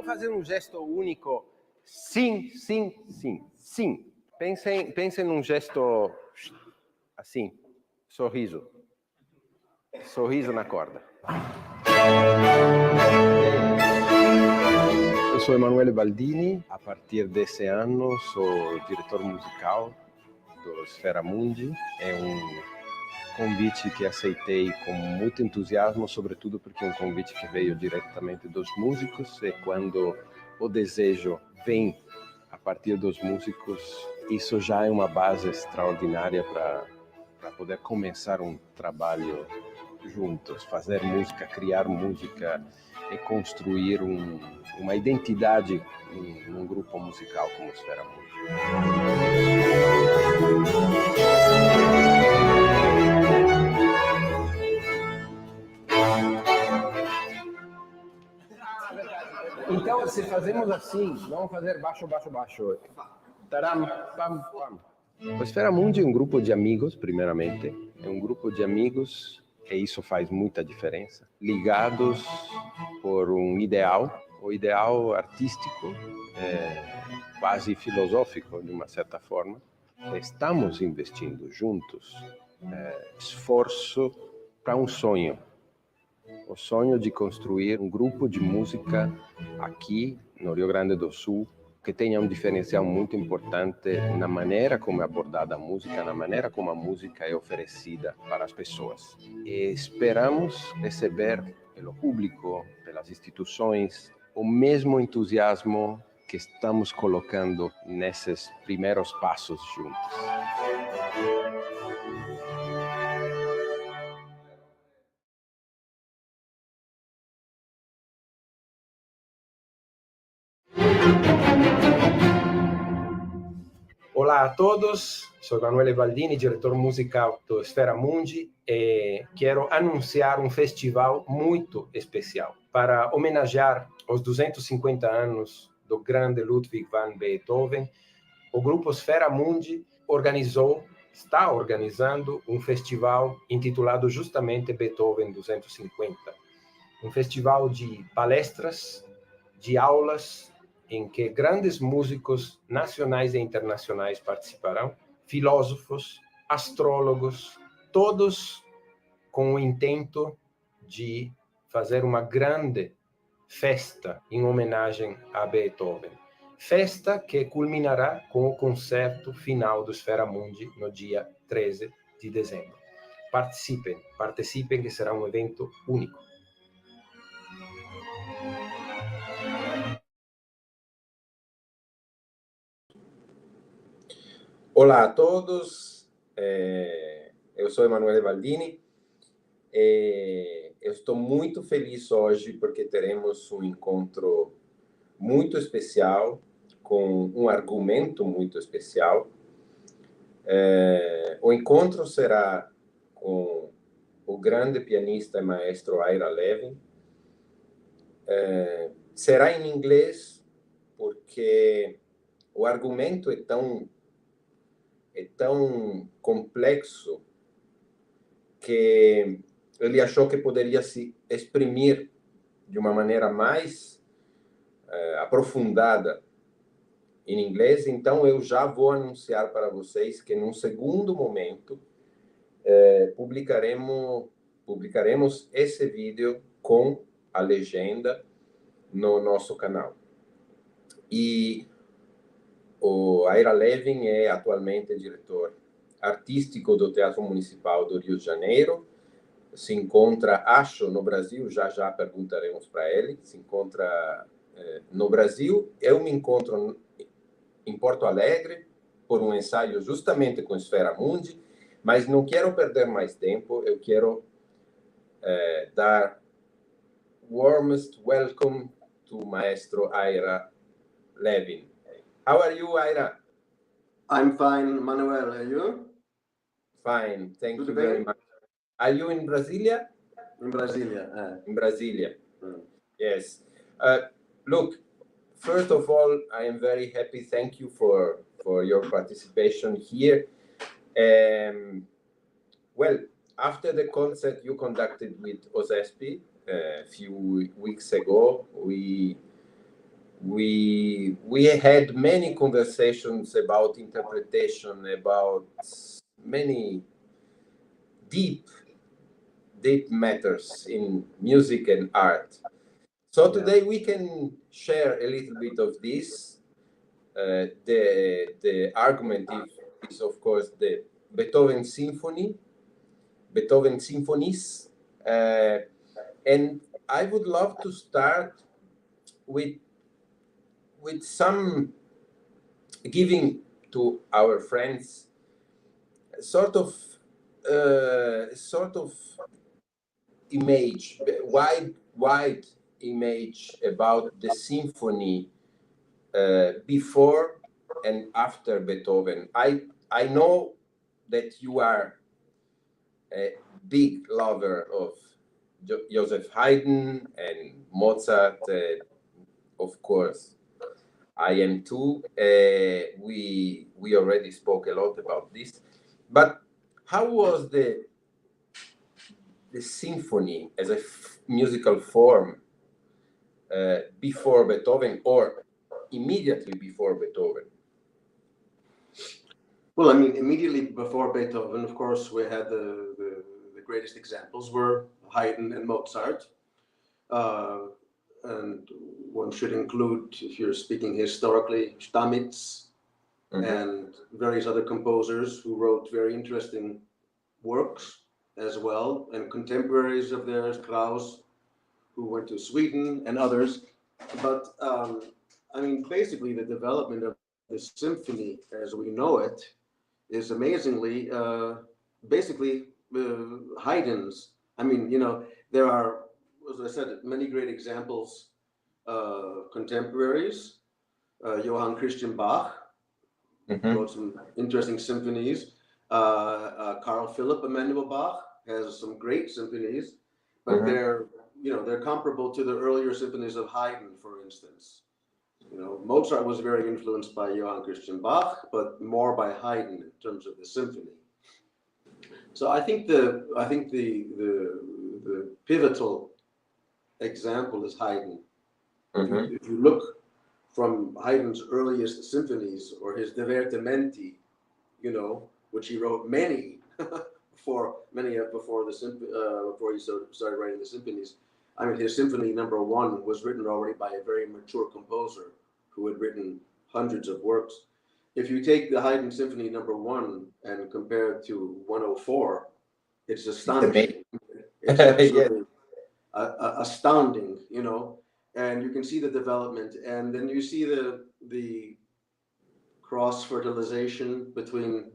vamos fazer um gesto único. Sim, sim, sim, sim. Pensem num gesto assim, sorriso. Sorriso na corda. Eu sou Emanuele Baldini. A partir desse ano, sou diretor musical do Sfera Mundi. É convite que aceitei com muito entusiasmo, sobretudo porque é um convite que veio diretamente dos músicos, e quando o desejo vem a partir dos músicos, isso já é uma base extraordinária para poder começar um trabalho juntos, fazer música, criar música e construir uma identidade num grupo musical como o Sfera Mundi. Então, se fazemos assim, vamos fazer baixo, baixo, baixo. Taram, pam, pam. O Sfera Mundi é um grupo de amigos, primeiramente. É um grupo de amigos, e isso faz muita diferença, ligados por um ideal, o ideal artístico, quase filosófico, de uma certa forma. Estamos investindo juntos esforço para um sonho. O sonho de construir um grupo de música aqui no Rio Grande do Sul que tenha um diferencial muito importante na maneira como é abordada a música, na maneira como a música é oferecida para as pessoas. E esperamos receber pelo público, pelas instituições, o mesmo entusiasmo que estamos colocando nesses primeiros passos juntos. Olá a todos, sou Emanuele Baldini, diretor musical do Sfera Mundi, e quero anunciar um festival muito especial para homenagear os 250 anos do grande Ludwig van Beethoven. O grupo Sfera Mundi está organizando um festival intitulado justamente Beethoven 250. Um festival de palestras, de aulas, em que grandes músicos nacionais e internacionais participarão, filósofos, astrólogos, todos com o intento de fazer uma grande festa em homenagem a Beethoven. Festa que culminará com o concerto final do Sfera Mundi no dia 13 de dezembro. Participem, que será um evento único. Olá a todos, eu sou Emanuele Baldini. Eu estou muito feliz hoje porque teremos um encontro muito especial, com um argumento muito especial. O encontro será com o grande pianista e maestro Ira Levin. Será em inglês porque o argumento é tão complexo que ele achou que poderia se exprimir de uma maneira mais aprofundada em inglês. Então, eu já vou anunciar para vocês que, num segundo momento, publicaremos esse vídeo com a legenda no nosso canal. E o Ira Levin é atualmente diretor artístico do Teatro Municipal do Rio de Janeiro. Se encontra, acho, no Brasil, já perguntaremos para ele, se encontra no Brasil. Eu me encontro em Porto Alegre por um ensaio justamente com Sfera Mundi, mas não quero perder mais tempo, eu quero dar warmest welcome to Maestro Ira Levin. How are you, Ira? I'm fine, Manuel. Are you? Fine, thank you very much. Are you in Brasilia? In Brasilia. In Brasilia. Yes. Look, first of all, I am very happy. Thank you for your participation here. Well, after the concert you conducted with OSESP a few weeks ago, we we had many conversations about interpretation, about many deep matters in music and art. So today we can share a little bit of this. The argument is of course the Beethoven symphonies, and I would love to start with some giving to our friends sort of image, wide image about the symphony before and after Beethoven. I know that you are a big lover of Joseph Haydn and Mozart, of course. I am too. We already spoke a lot about this, but how was the symphony as a musical form before Beethoven or immediately before Beethoven? Well, I mean, immediately before Beethoven, of course, we had the greatest examples were Haydn and Mozart. And one should include, if you're speaking historically, Stamitz and various other composers who wrote very interesting works as well, and contemporaries of theirs, Krauss, who went to Sweden, and others. But I mean, basically, the development of the symphony as we know it is amazingly, basically, Haydn's. I mean, you know, there are, as I said, many great examples, contemporaries. Johann Christian Bach wrote some interesting symphonies. Carl Philipp Emanuel Bach has some great symphonies, but they're comparable to the earlier symphonies of Haydn, for instance. You know, Mozart was very influenced by Johann Christian Bach, but more by Haydn in terms of the symphony. So I think the pivotal example is Haydn. If you look from Haydn's earliest symphonies or his Divertimenti, you know, which he wrote many before he started writing the symphonies. I mean, his Symphony No. 1 was written already by a very mature composer who had written hundreds of works. If you take the Haydn Symphony No. 1 and compare it to 104, it's astonishing. It's absolutely astounding, you know. And you can see the development, and then you see the cross-fertilization between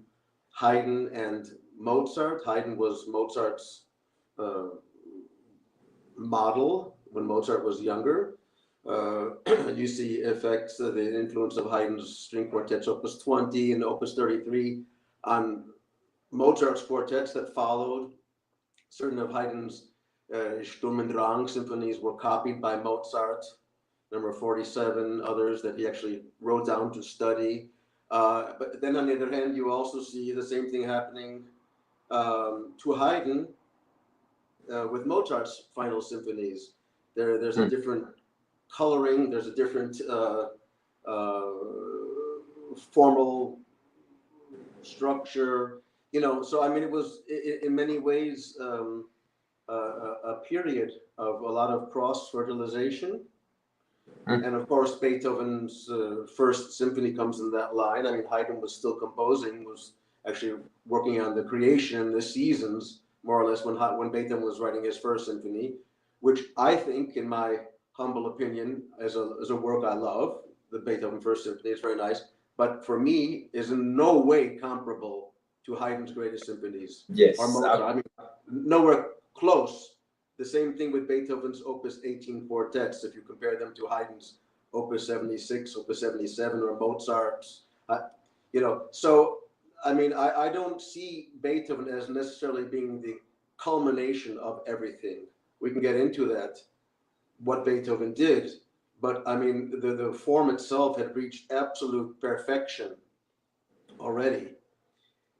Haydn and Mozart. Haydn was Mozart's model when Mozart was younger. You see effects of the influence of Haydn's string quartets, Opus 20 and Opus 33, on Mozart's quartets that followed. Certain of Haydn's Sturm und Drang symphonies were copied by Mozart, number 47, others that he actually wrote down to study. But then on the other hand, you also see the same thing happening to Haydn with Mozart's final symphonies. There's a different coloring, there's a different formal structure, you know. So I mean, it was in many ways a period of a lot of cross-fertilization. And of course, Beethoven's first symphony comes in that line. I mean, Haydn was still composing, was actually working on the creation, the seasons, more or less, when Beethoven was writing his first symphony, which I think, in my humble opinion, as a work I love, the Beethoven First Symphony is very nice, but for me is in no way comparable to Haydn's greatest symphonies. Yes. Or Mozart. I mean, nowhere close. The same thing with Beethoven's Opus 18 quartets. If you compare them to Haydn's Opus 76, Opus 77, or Mozart's, you know. So, I mean, I don't see Beethoven as necessarily being the culmination of everything. We can get into that, what Beethoven did, but I mean, the form itself had reached absolute perfection already.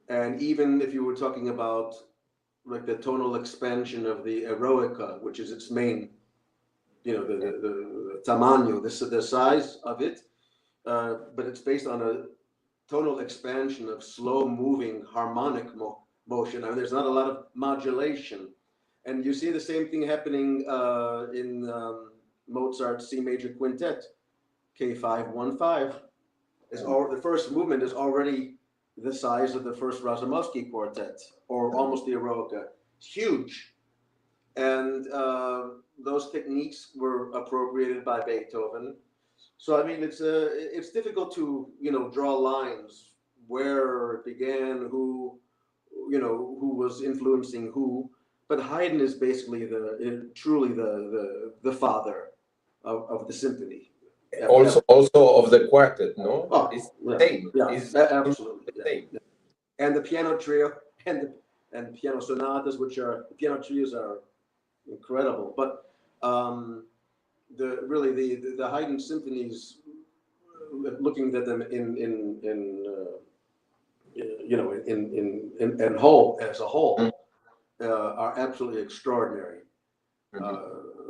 And even if you were talking about like the tonal expansion of the Eroica, which is its main, you know, the tamaño, the size of it, but it's based on a tonal expansion of slow-moving harmonic motion. I mean, there's not a lot of modulation. And you see the same thing happening in Mozart's C major quintet, K515. The first movement is already the size of the first Razumovsky quartet, or almost the Eroica. It's huge. And those techniques were appropriated by Beethoven. So I mean, it's difficult to draw lines where it began, who was influencing who. But Haydn is basically truly the father of the symphony. Also of the quartet, no? Oh, it's yeah, same. yeah, It's absolutely. the same. Yeah. And the piano trio and piano sonatas, the piano trios are incredible. But the Haydn symphonies, looking at them in whole as a whole, are absolutely extraordinary.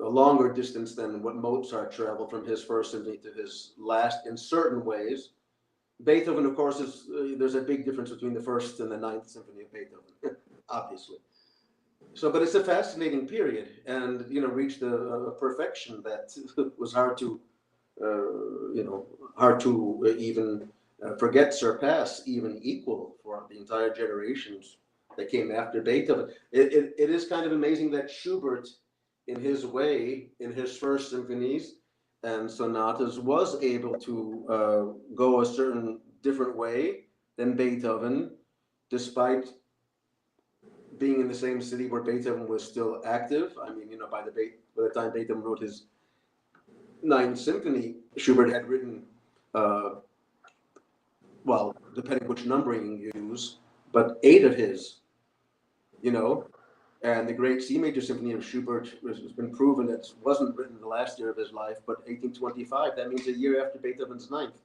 A longer distance than what Mozart traveled from his first symphony to his last in certain ways. Beethoven, of course, there's a big difference between the first and the ninth symphony of Beethoven, obviously. So, but it's a fascinating period, and reached a perfection that was hard to even forget, surpass, even equal for the entire generations that came after Beethoven. It is kind of amazing that Schubert, in his way, in his first symphonies and sonatas, was able to go a certain different way than Beethoven, despite being in the same city where Beethoven was still active. I mean, by the time Beethoven wrote his Ninth Symphony, Schubert had written, well, depending which numbering you use, but 8 of his, and the great C major symphony of Schubert has been proven that wasn't written the last year of his life, but 1825. That means a year after Beethoven's ninth.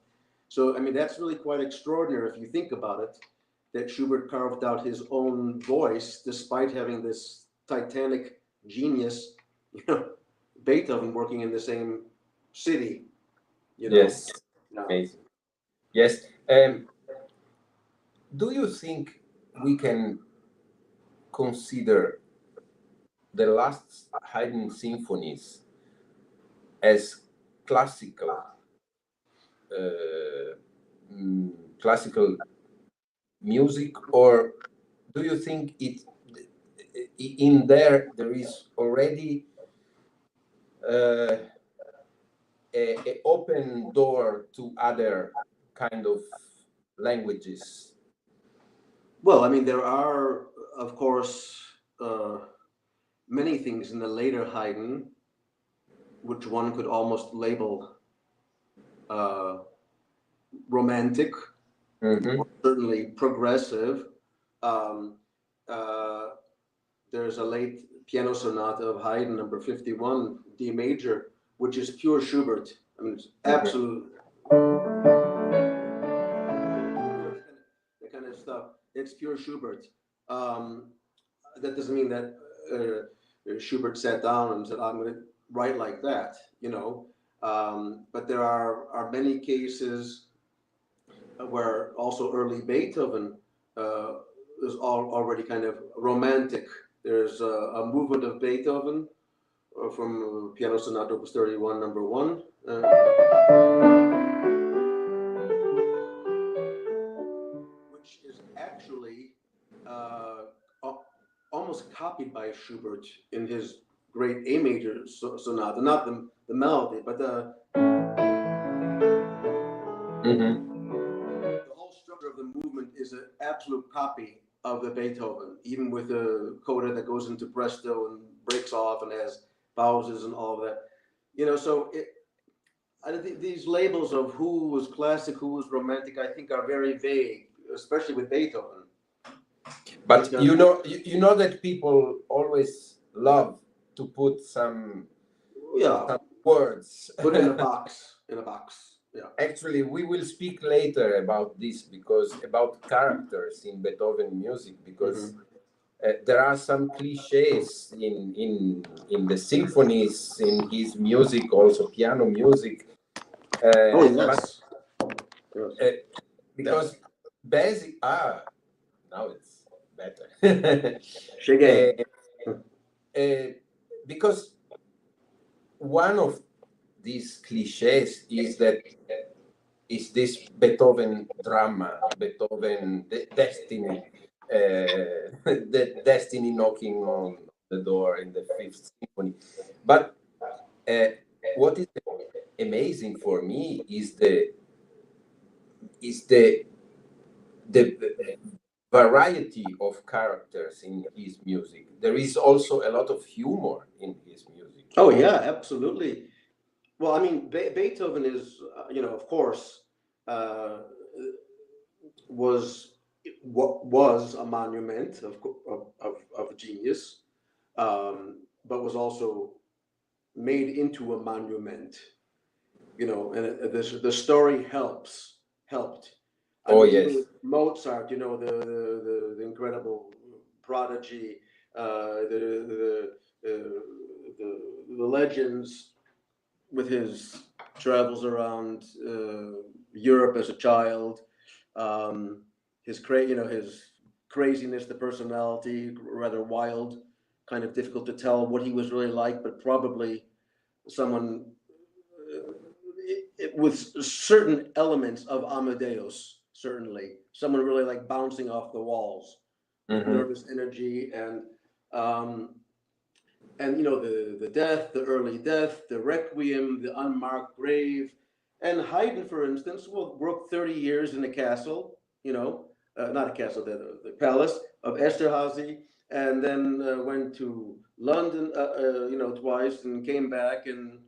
So, I mean, that's really quite extraordinary if you think about it, that Schubert carved out his own voice despite having this titanic genius, Beethoven, working in the same city. Yes, No. amazing. Yes. Do you think we can consider the last Haydn symphonies as classical music, or do you think in there is already a open door to other kind of languages? Well, I mean, there are, of course, many things in the later Haydn which one could almost label romantic, or certainly progressive. There's a late piano sonata of Haydn, number 51, D major, which is pure Schubert. I mean, it's absolute. That kind of stuff. It's pure Schubert. That doesn't mean that Schubert sat down and said, "I'm going to write like that," But there are many cases where also early Beethoven is already kind of romantic. There's a movement of Beethoven from Piano Sonata Opus 31, number 1. Which is actually almost copied by Schubert in his great A major sonata, not the melody, but the whole structure of the movement is an absolute copy of the Beethoven, even with the coda that goes into presto and breaks off and has pauses and all of that. So I think these labels of who was classic, who was romantic, I think are very vague, especially with Beethoven. But you know that people always love to put some words. Put in a box. Yeah. Actually, we will speak later about this, because about characters in Beethoven music, because there are some cliches in the symphonies, in his music, also piano music. Oh, yes. Because basic, now it's better. Because one of these cliches is this Beethoven drama, Beethoven destiny, the destiny knocking on the door in the Fifth Symphony. But what is amazing for me is the variety of characters in his music. There is also a lot of humor in his music. Oh, yeah, absolutely. Well, I mean, Beethoven is, of course, was a monument of genius, but was also made into a monument, and the story helped. Yes. Mozart, the incredible prodigy, the legends with his travels around Europe as a child, his craziness, the personality, rather wild, kind of difficult to tell what he was really like, but probably someone with certain elements of Amadeus, certainly. Someone really like bouncing off the walls, nervous energy, and the death, the early death, the requiem, the unmarked grave. And Haydn, for instance, worked 30 years in a castle, not a castle, the palace of Esterhazy, and then went to London, twice, and came back and,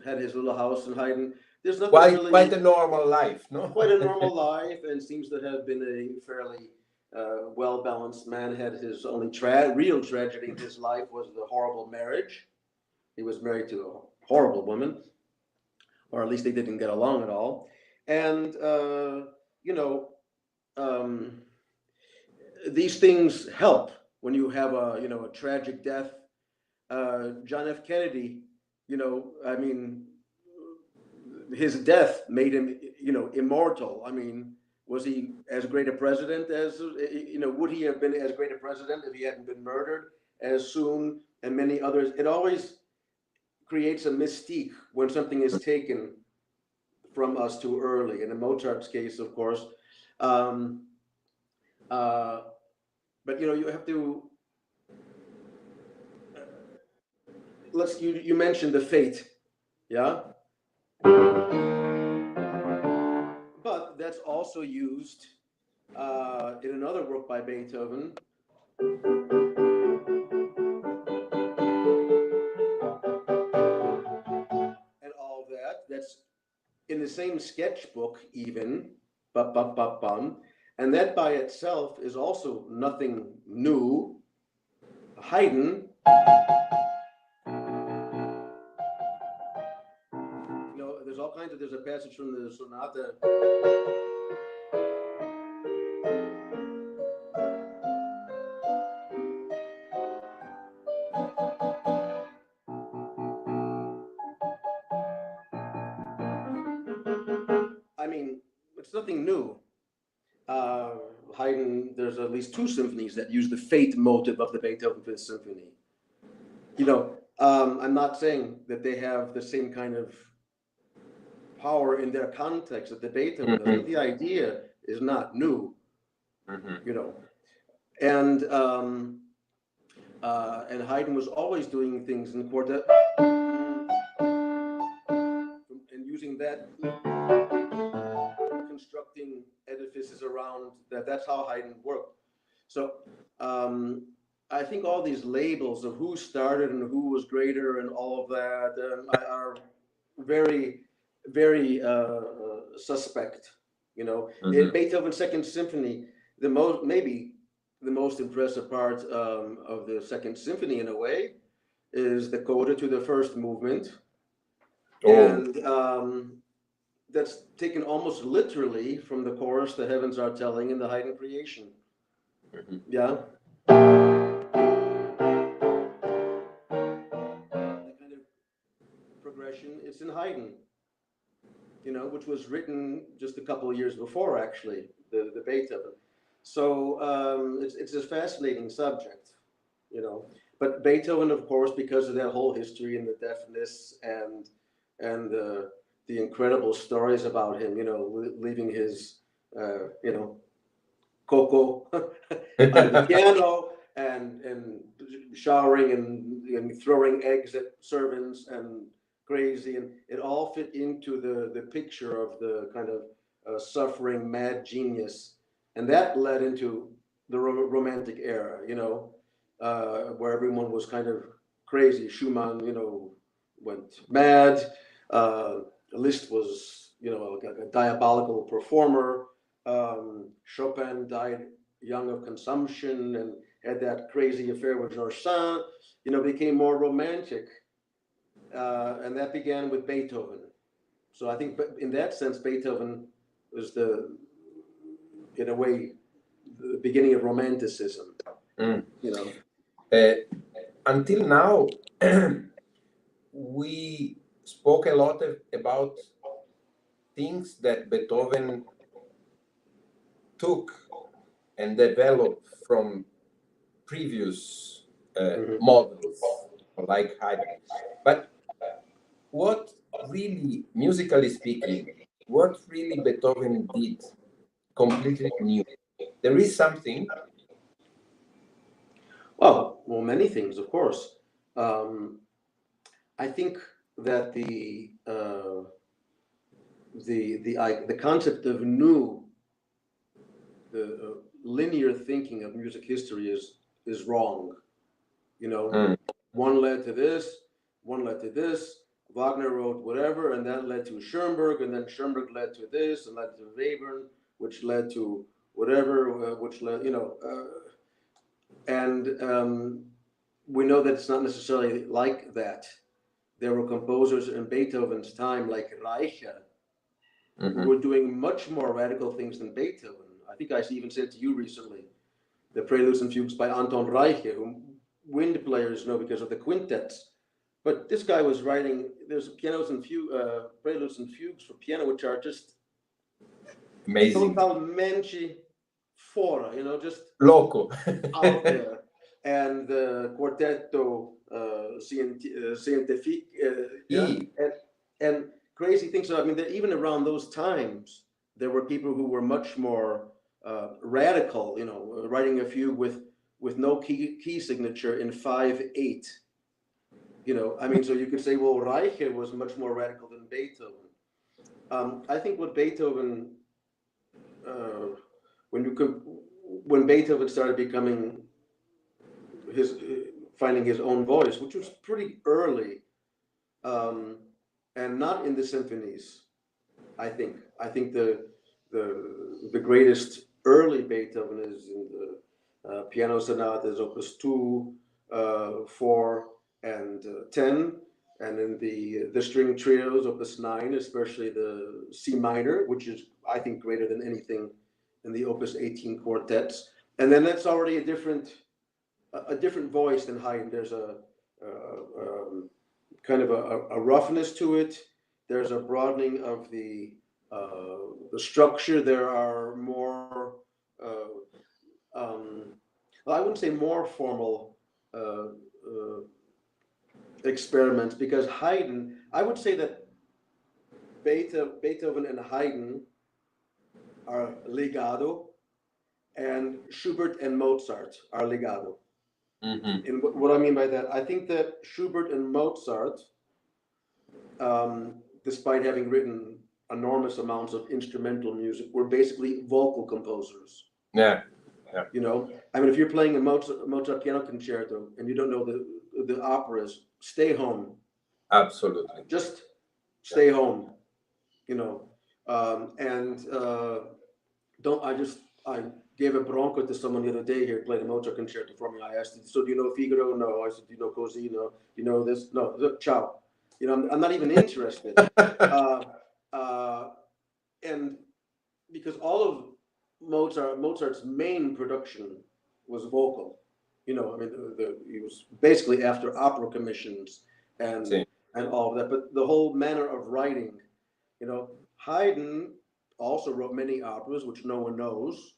had his little house in Haydn. There's nothing quite a normal life, no? Quite a normal life, and seems to have been a fairly well-balanced man. Had his only real tragedy in his life was the horrible marriage. He was married to a horrible woman, or at least they didn't get along at all. And these things help when you have a tragic death. John F. Kennedy, his death made him, immortal. I mean, was he as great a president as, would he have been as great a president if he hadn't been murdered as soon? And many others. It always creates a mystique when something is taken from us too early. In Mozart's case, of course. But, you have to, you mentioned the fate, yeah? But that's also used in another work by Beethoven. And all that. That's in the same sketchbook, even. And that by itself is also nothing new. Haydn, there's all kinds of, there's a passage from the sonata. I mean, it's nothing new. Haydn, there's at least 2 symphonies that use the fate motive of the Beethoven Fifth Symphony. I'm not saying that they have the same kind of power in their context that the Beethoven does, but the idea is not new. And Haydn was always doing things in quartet and using that, constructing edifices around that. That's how Haydn worked. So I think all these labels of who started and who was greater and all of that are very, very suspect. In Beethoven's Second Symphony, maybe the most impressive part of the Second Symphony, in a way, is the coda to the first movement. And that's taken almost literally from the chorus, "The Heavens Are Telling," in the Haydn Creation. Yeah. kind of progression, it's in Haydn, you know, which was written just a couple of years before, actually, the Beethoven. So it's a fascinating subject, you know. But Beethoven, of course, because of that whole history and the deafness and the incredible stories about him, you know, leaving his, you know, cocoa on the piano and showering and throwing eggs at servants and crazy, and it all fit into the picture of the kind of suffering mad genius, and that led into the Romantic era, you know, where everyone was kind of crazy. Schumann, you know, went mad. Liszt was, you know, a diabolical performer. Chopin died young of consumption and had that crazy affair with George Sand, you know, became more romantic. And that began with Beethoven. So I think in that sense, Beethoven was in a way, the beginning of Romanticism, you know. Until now, we spoke a lot about things that Beethoven took and developed from previous models, like Haydn. But what really, musically speaking, what really Beethoven did completely new? There is something. Well, many things, of course. I think that the concept of new, the linear thinking of music history is wrong. You know, one led to this, one led to this. Wagner wrote whatever, and that led to Schoenberg, and then Schoenberg led to this, and led to Webern, which led to whatever, which led, you know, and we know that it's not necessarily like that. There were composers in Beethoven's time, like Reicher, who were doing much more radical things than Beethoven. I think I even said to you recently, the Preludes and Fugues by Anton Reicher, whom wind players know because of the quintets. But this guy was writing, there's pianos and preludes and fugues for piano, which are just amazing. Totalmente fora, you know, just loco out there. And the Quartetto Scientifique, and crazy things. So, I mean, even around those times, there were people who were much more radical, you know, writing a fugue with no key signature in 5/8. You know, I mean, so you could say, well, Reicher was much more radical than Beethoven. I think what Beethoven, when Beethoven started becoming finding his own voice, which was pretty early, and not in the symphonies. I think the greatest early Beethoven is in the piano sonatas, Opus 2, 4, and 10, and in the string trios, Opus 9, especially the C minor, which is, I think, greater than anything in the Opus 18 quartets. And then that's already a different voice than Haydn. There's a kind of a roughness to it. There's a broadening of the structure. There are more, well, I wouldn't say more formal experiments, because Haydn, I would say that Beethoven and Haydn are legado, and Schubert and Mozart are legado. And what I mean by that, I think that Schubert and Mozart, despite having written enormous amounts of instrumental music, were basically vocal composers. Yeah. You know, I mean, if you're playing a Mozart piano concerto and you don't know the operas, stay home. Absolutely. Just stay home. You know, I gave a bronco to someone the other day here, played a Mozart concerto for me. I asked him, so do you know Figaro? No. I said, do you know Così? No. You know this? No. Ciao. You know, I'm not even interested. And because all of Mozart's main production was vocal. You know, I mean, he was basically after opera commissions and all of that. But the whole manner of writing, you know, Haydn also wrote many operas, which no one knows.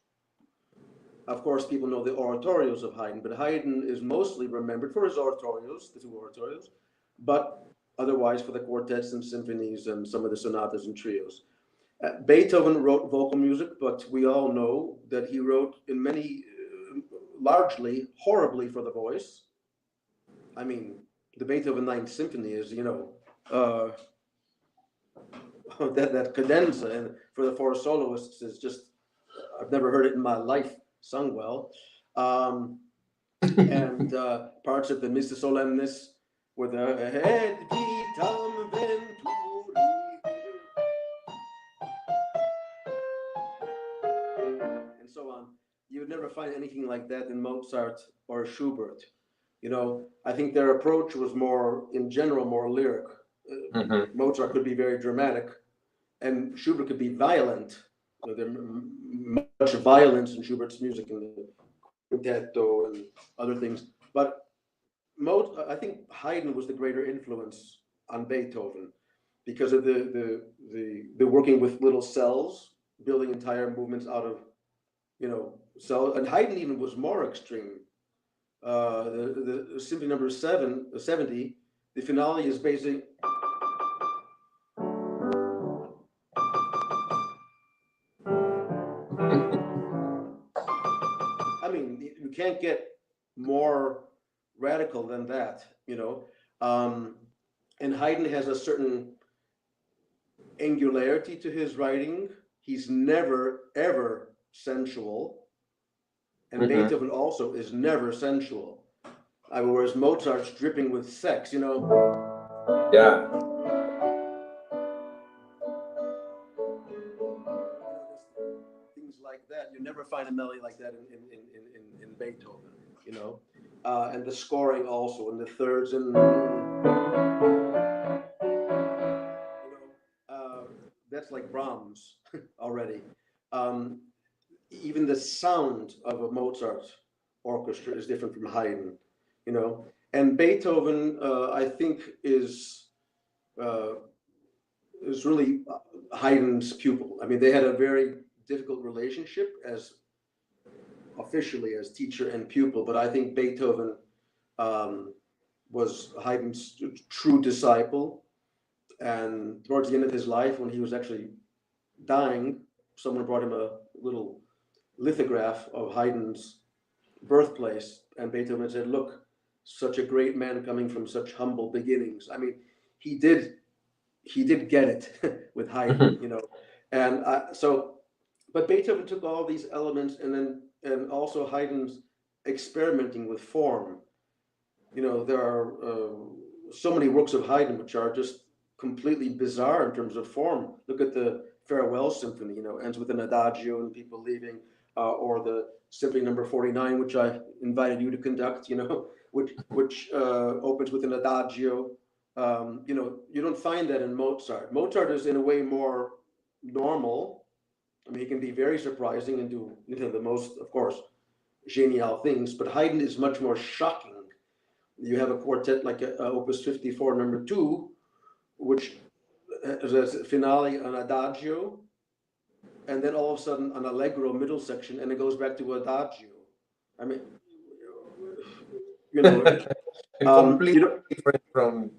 Of course, people know the oratorios of Haydn, but Haydn is mostly remembered for his oratorios, the two oratorios, but otherwise for the quartets and symphonies and some of the sonatas and trios. Beethoven wrote vocal music, but we all know that he wrote in many, largely horribly for the voice. I mean, the Beethoven Ninth Symphony is, you know, that cadenza, and for the four soloists is just, I've never heard it in my life sung well. And parts of the Missa Solemnis with the et vitam venturi, and so on. You would never find anything like that in Mozart or Schubert. You know, I think their approach was more, in general, more lyric. Mozart could be very dramatic, and Schubert could be violent. You know, there's much violence in Schubert's music and the quintetto and other things. But I think Haydn was the greater influence on Beethoven because of the working with little cells, building entire movements out of, you know, cells. And Haydn even was more extreme. The Symphony number 70, the finale is basically. I mean, you can't get more radical than that, you know. And Haydn has a certain angularity to his writing. He's never, ever sensual. And Beethoven also is never sensual. Whereas Mozart's dripping with sex, you know. Yeah. Things like that. You never find a melody like that in Beethoven, you know. And the scoring also, and the thirds, and that's like Brahms already. Even the sound of a Mozart orchestra is different from Haydn, you know. And Beethoven, I think, is really Haydn's pupil. I mean, they had a very difficult relationship as officially as teacher and pupil, but I think Beethoven was Haydn's true disciple. And towards the end of his life, when he was actually dying, someone brought him a little lithograph of Haydn's birthplace, and Beethoven said, "Look, such a great man coming from such humble beginnings." I mean, he did get it with Haydn, you know. And but Beethoven took all these elements, and also Haydn's experimenting with form. You know, there are so many works of Haydn which are just completely bizarre in terms of form. Look at the Farewell Symphony, you know, ends with an adagio and people leaving, or the Symphony number 49, which I invited you to conduct, you know, which opens with an adagio. You know, you don't find that in Mozart. Mozart is in a way more normal. I mean, he can be very surprising and do, you know, the most, of course, genial things, but Haydn is much more shocking. You have a quartet like Opus 54, number 2, which is a finale, an adagio, and then all of a sudden an allegro middle section, and it goes back to adagio. I mean, you know, completely different from.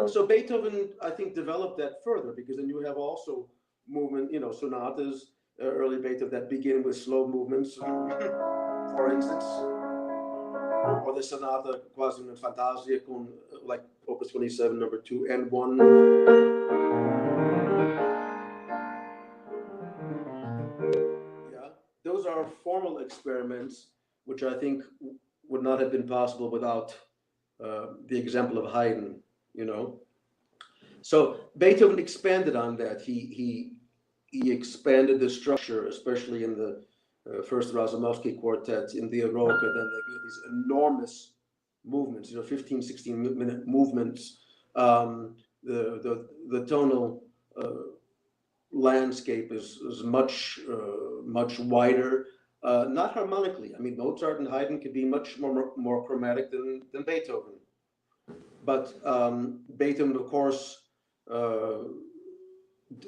So Beethoven, I think, developed that further, because then you have also movement, you know, sonatas, early Beethoven that begin with slow movements, for instance, or the sonata quasi una fantasia, like Opus 27, number 2 and 1. Yeah, those are formal experiments, which I think would not have been possible without the example of Haydn, you know. So Beethoven expanded on that. He expanded the structure, especially in the first Razumovsky quartet, in the Eroica. Then they give these enormous movements, you know, 15, 16-minute movements. The tonal landscape is much wider. not harmonically. I mean, Mozart and Haydn could be much more chromatic than Beethoven. But Beethoven, of course,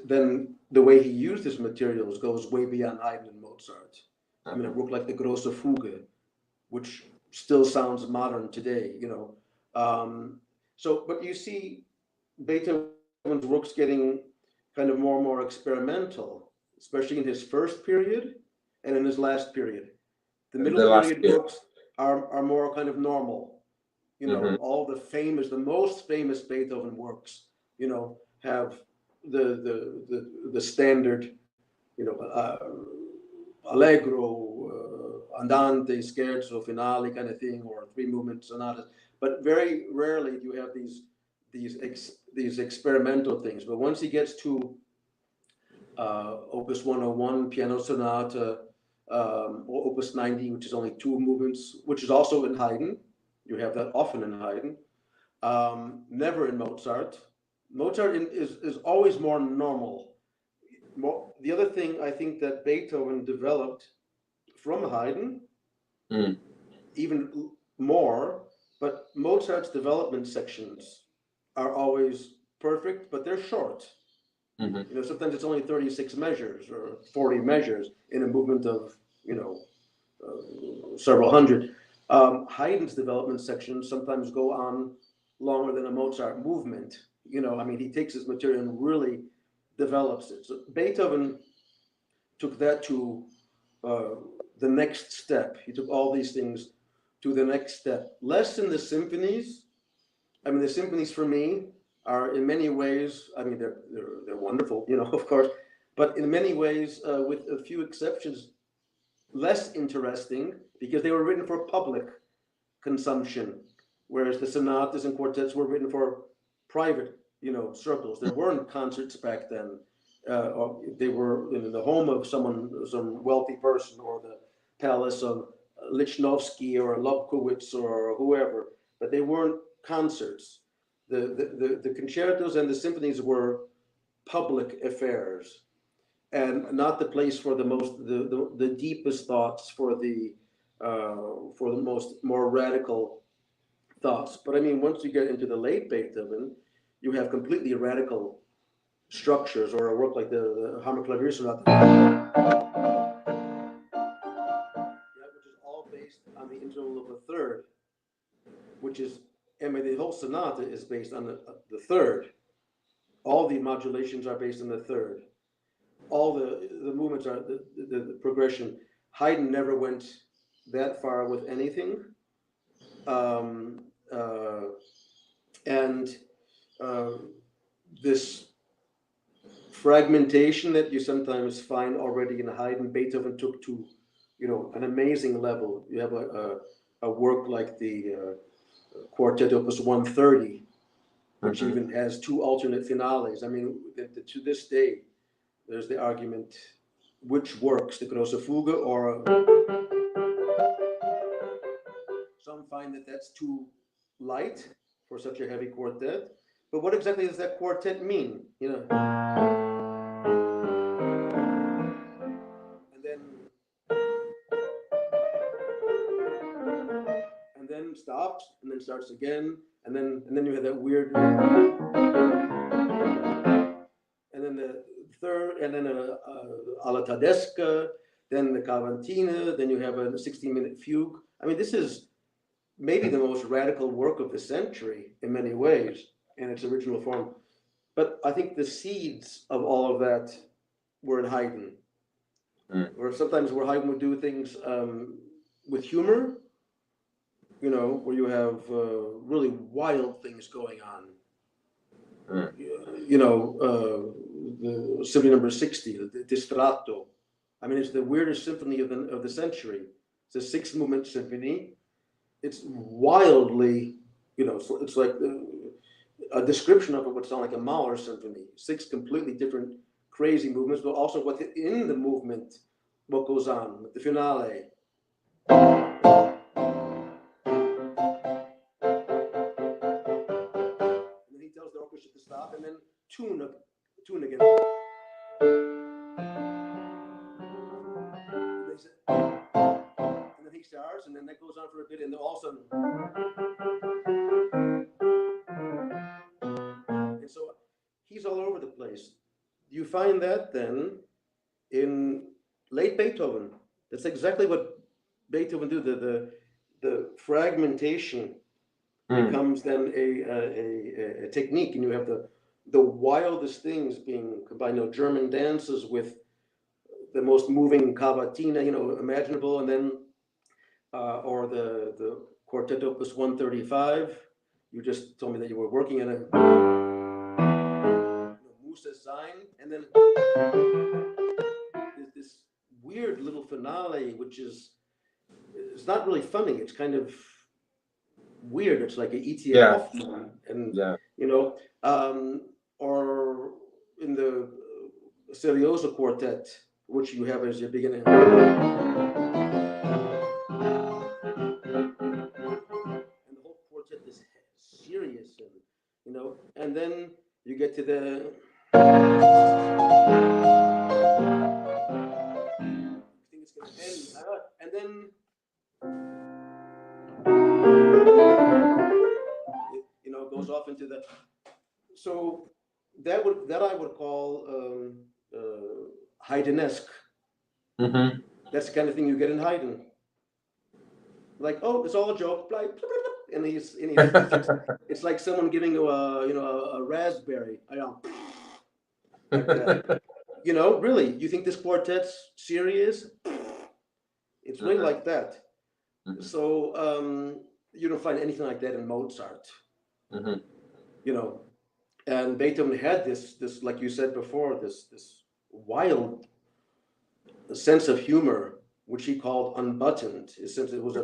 then the way he used his materials goes way beyond Haydn and Mozart. I mean, a work like the Grosse Fuge, which still sounds modern today, you know. But you see Beethoven's works getting kind of more and more experimental, especially in his first period and in his last period. The middle period books are more kind of normal. You know, all the most famous Beethoven works, you know, have the standard, you know, allegro, andante, scherzo, finale kind of thing, or 3-movement sonatas. But very rarely do you have these experimental things. But once he gets to Opus 101, Piano Sonata, or Opus 90, which is only 2 movements, which is also in Haydn. You have that often in Haydn. Never in Mozart. Mozart is always more normal. The other thing I think that Beethoven developed from Haydn, even more, but Mozart's development sections are always perfect, but they're short. You know, sometimes it's only 36 measures or 40 measures in a movement of, you know, several hundred. Haydn's development sections sometimes go on longer than a Mozart movement. You know, I mean, he takes his material and really develops it. So Beethoven took that to the next step. He took all these things to the next step. Less in the symphonies. I mean, the symphonies for me are in many ways, I mean, they're wonderful, you know, of course, but in many ways, with a few exceptions, less interesting because they were written for public consumption, whereas the sonatas and quartets were written for private, you know, circles. There weren't concerts back then. Or they were in the home of some wealthy person, or the palace of Lichnowsky or Lobkowitz or whoever, but they weren't concerts. The concertos and the symphonies were public affairs, and not the place for the deepest thoughts, for the more radical thoughts. But I mean, once you get into the late Beethoven, you have completely radical structures, or a work like the Hammerklavier Sonata, which is all based on the interval of a third, which is, I mean, the whole sonata is based on the third. All the modulations are based on the third. All the movements are the progression. Haydn never went that far with anything. This fragmentation that you sometimes find already in Haydn, Beethoven took to, you know, an amazing level. You have a work like the Quartet Opus 130, which even has 2 alternate finales. I mean, to this day, there's the argument which works, the Grosse Fuge or some find that that's too light for such a heavy quartet. But what exactly does that quartet mean? You know, and then stops, and then starts again, and then you have that weird, and then the third, and then alla tedesca, then the cavatina, then you have a 16-minute fugue. I mean, this is maybe the most radical work of the century in many ways in its original form. But I think the seeds of all of that were in Haydn, or sometimes where Haydn would do things with humor, you know, where you have really wild things going on. You know, the Symphony Number 60, the Distratto. I mean, it's the weirdest symphony of the century. It's a 6-movement symphony. It's wildly, you know, it's like a description of it would sound like a Mahler symphony. 6 completely different, crazy movements, but also in the movement, what goes on with the finale. The orchestra to stop and then tune again. for a bit, and then all of a sudden, and so he's all over the place. You find that then in late Beethoven. That's exactly what Beethoven do. The fragmentation becomes then a technique, and you have the wildest things being combined. You know, German dances with the most moving cavatina, imaginable, and then or the Quartet Opus 135. You just told me that you were working in a Musa Sein, and then this weird little finale, which it's not really funny. It's kind of weird. It's like an E.T. Hoffman, and or in the Serioso Quartet, which you have as your beginning. And the whole quartet is serious, and then you get to the think it's going to end, and then it goes off into the. So that I would call Haydnesque. Mm-hmm. That's the kind of thing you get in Haydn. Like, oh, it's all a joke, blah, blah, blah, blah. And it's like someone giving you a raspberry. I don't like that. Really, you think this quartet's serious? It's really like that. Mm-hmm. So you don't find anything like that in Mozart. Mm-hmm. And Beethoven had this, like you said before, this wild sense of humor, which he called unbuttoned. Since it was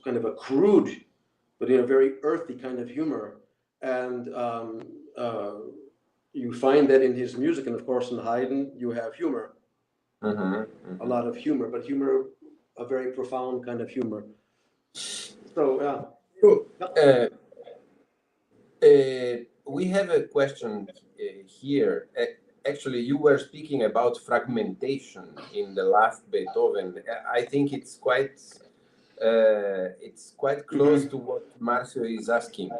kind of a crude, but very earthy kind of humor, and you find that in his music, and of course in Haydn you have humor, a lot of humor, but humor, a very profound kind of humor. So we have a question here. Actually, you were speaking about fragmentation in the last Beethoven. I think it's quite close to what Marcio is asking.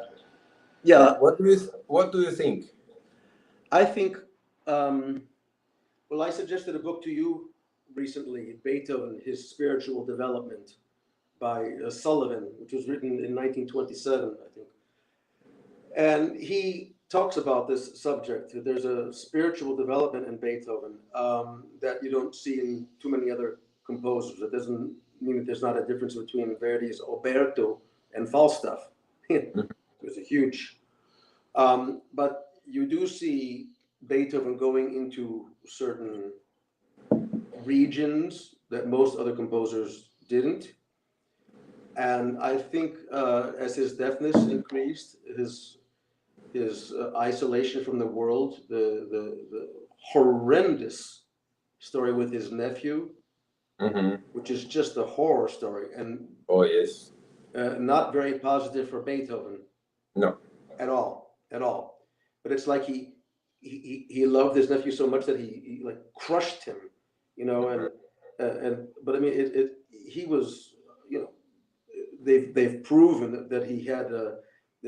Yeah. What do you think? I think. Well, I suggested a book to you recently, Beethoven: His Spiritual Development, by Sullivan, which was written in 1927, I think. And he talks about this subject. There's a spiritual development in Beethoven that you don't see in too many other composers. It doesn't mean that there's not a difference between Verdi's Oberto and Falstaff. There's a huge. But you do see Beethoven going into certain regions that most other composers didn't. And I think as his deafness increased, his isolation from the world, the horrendous story with his nephew, which is just a horror story, and not very positive for Beethoven. No, at all. But it's like he loved his nephew so much that he like crushed him, and but I mean he was, they've proven that he had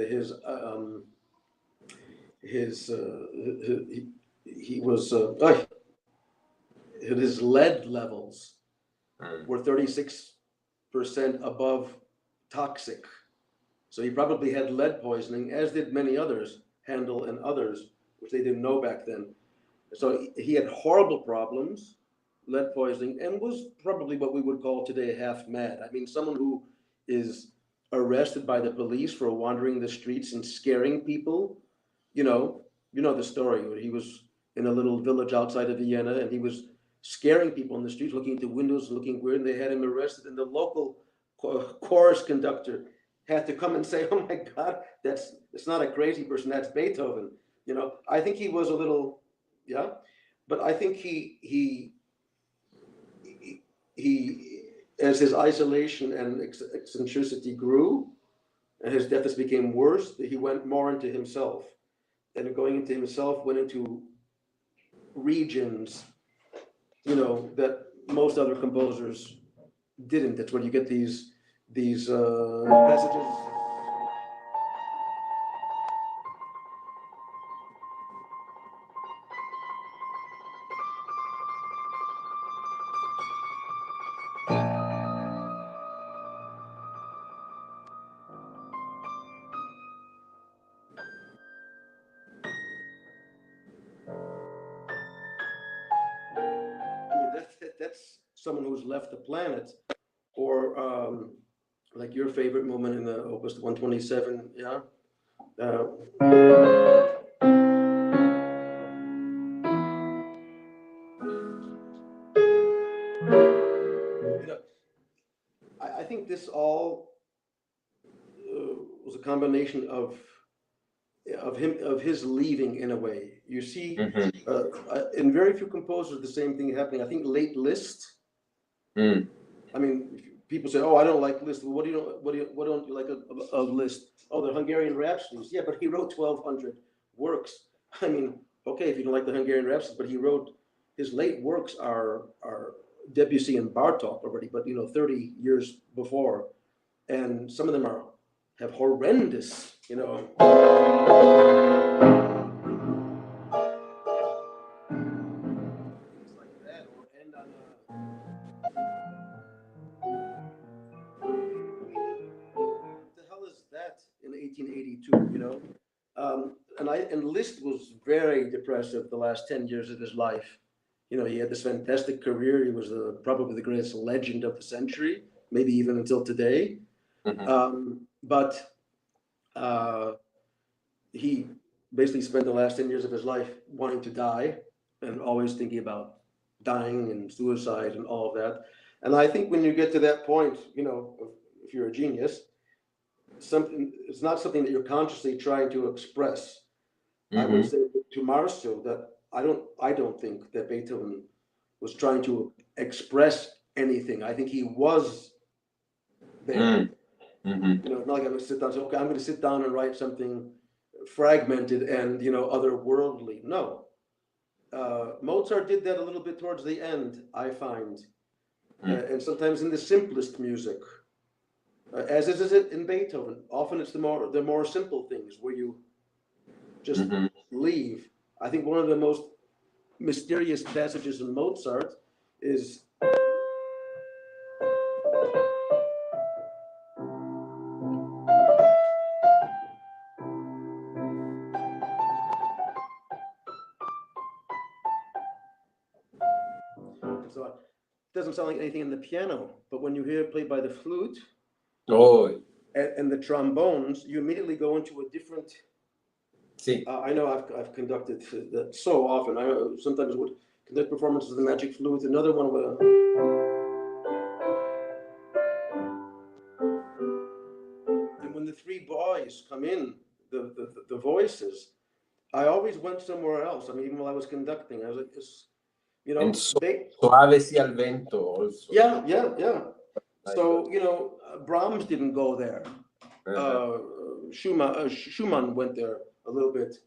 his lead levels were 36% above toxic. So he probably had lead poisoning, as did many others, Handel and others, which they didn't know back then. So he had horrible problems, lead poisoning, and was probably what we would call today half mad. I mean, someone who is arrested by the police for wandering the streets and scaring people. You know the story where he was in a little village outside of Vienna, and he was scaring people in the streets, looking into windows, looking weird, and they had him arrested, and the local chorus conductor had to come and say, "Oh my God, it's not a crazy person, that's Beethoven." I think he was a little, but I think he as his isolation and eccentricity grew, and his deafness became worse, he went more into himself. And going into himself, went into regions, that most other composers didn't. That's where you get these these passages. That's someone who's left the planet, or like your favorite moment in the Opus 127, yeah. I think this all was a combination of his leaving in a way. You see, in very few composers, the same thing happening. I think late Liszt. I mean, people say, "Oh, I don't like Liszt." Well, what don't you like of Liszt? Oh, the Hungarian Rhapsodies. Yeah, but he wrote 1,200 works. I mean, okay, if you don't like the Hungarian Rhapsodies, but he wrote his late works are Debussy and Bartók already, but 30 years before, and some of them have horrendous, in 1882, and Liszt was very depressive the last 10 years of his life. He had this fantastic career. He was probably the greatest legend of the century, maybe even until today. But he basically spent the last 10 years of his life wanting to die and always thinking about dying and suicide and all of that. And I think when you get to that point, if you're a genius, it's not something that you're consciously trying to express. I would say to Marceau that I don't think that Beethoven was trying to express anything. I think he was there. Not like I'm going to sit down and say, okay, I'm going to sit down and write something fragmented and otherworldly. No. Mozart did that a little bit towards the end, I find, and sometimes in the simplest music. As is it in Beethoven. Often it's the more simple things where you just leave. I think one of the most mysterious passages in Mozart is so it doesn't sound like anything in the piano, but when you hear it played by the flute, and the trombones, you immediately go into a different. I know I've conducted that so often. I sometimes would conduct performances of the magic flute. Another one with and when the three boys come in, the voices, I always went somewhere else. I mean, even while I was conducting, I was like, and suave si al vento also. Yeah. So Brahms didn't go there. Schumann went there a little bit,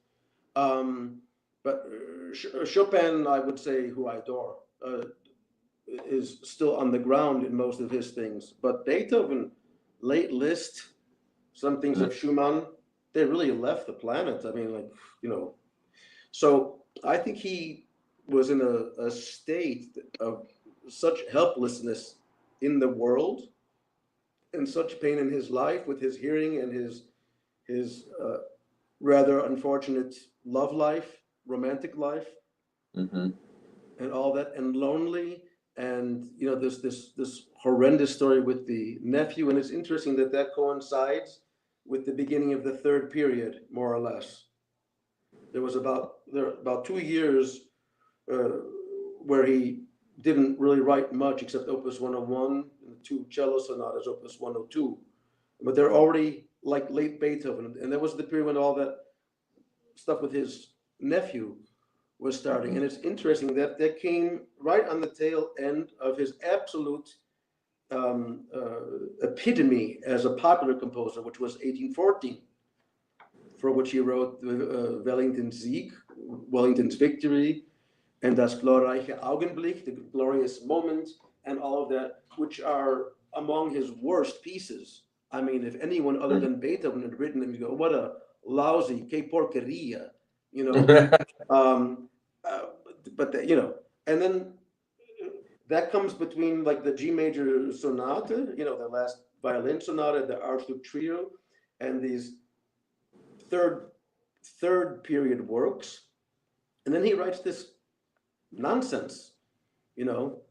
but Chopin, I would say, who I adore, is still on the ground in most of his things. But Beethoven, late Liszt, some things of Schumann, they really left the planet. I mean, so I think he was in a state of such helplessness in the world and such pain in his life with his hearing and his rather unfortunate love life, romantic life, and all that, and lonely, and this horrendous story with the nephew. And it's interesting that coincides with the beginning of the third period, more or less. There was about 2 years where he didn't really write much except Opus 101 and 2 cello sonatas, Opus 102. But they're already like late Beethoven. And that was the period when all that stuff with his nephew was starting. And it's interesting that came right on the tail end of his absolute epitome as a popular composer, which was 1814, for which he wrote Wellington's Sieg, Wellington's Victory, and Das glorreiche Augenblick, the glorious moment, and all of that, which are among his worst pieces. I mean, if anyone other than Beethoven had written them, you go, what a lousy, que porqueria, you know. You know, and then that comes between like the G major sonata, you know, the last violin sonata, the Archduke trio, and these third period works. And then he writes this nonsense, you know,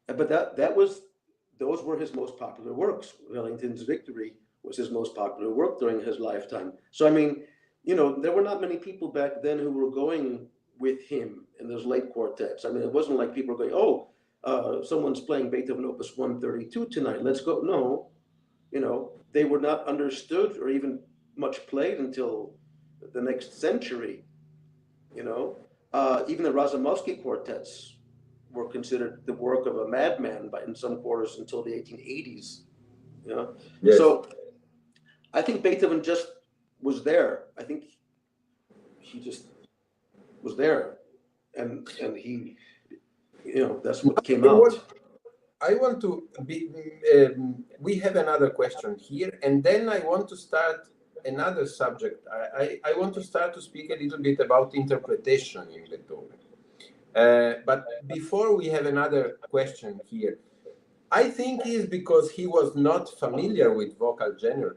but those were his most popular works. Wellington's Victory was his most popular work during his lifetime. So, I mean, you know, there were not many people back then who were going with him in those late quartets. I mean, it wasn't like people were going, oh, someone's playing Beethoven Opus 132 tonight, let's go. No, you know, they were not understood or even much played until the next century, you know. Even the Razumovsky quartets were considered the work of a madman in some quarters until the 1880s, you know. Yes. So I think Beethoven just was there. I think he just was there, and he, you know, that's what came out. I want to be, we have another question here, and then I want to start another subject. I want to start to speak a little bit about interpretation in Beethoven. But before we have another question here, I think it's because he was not familiar with vocal genre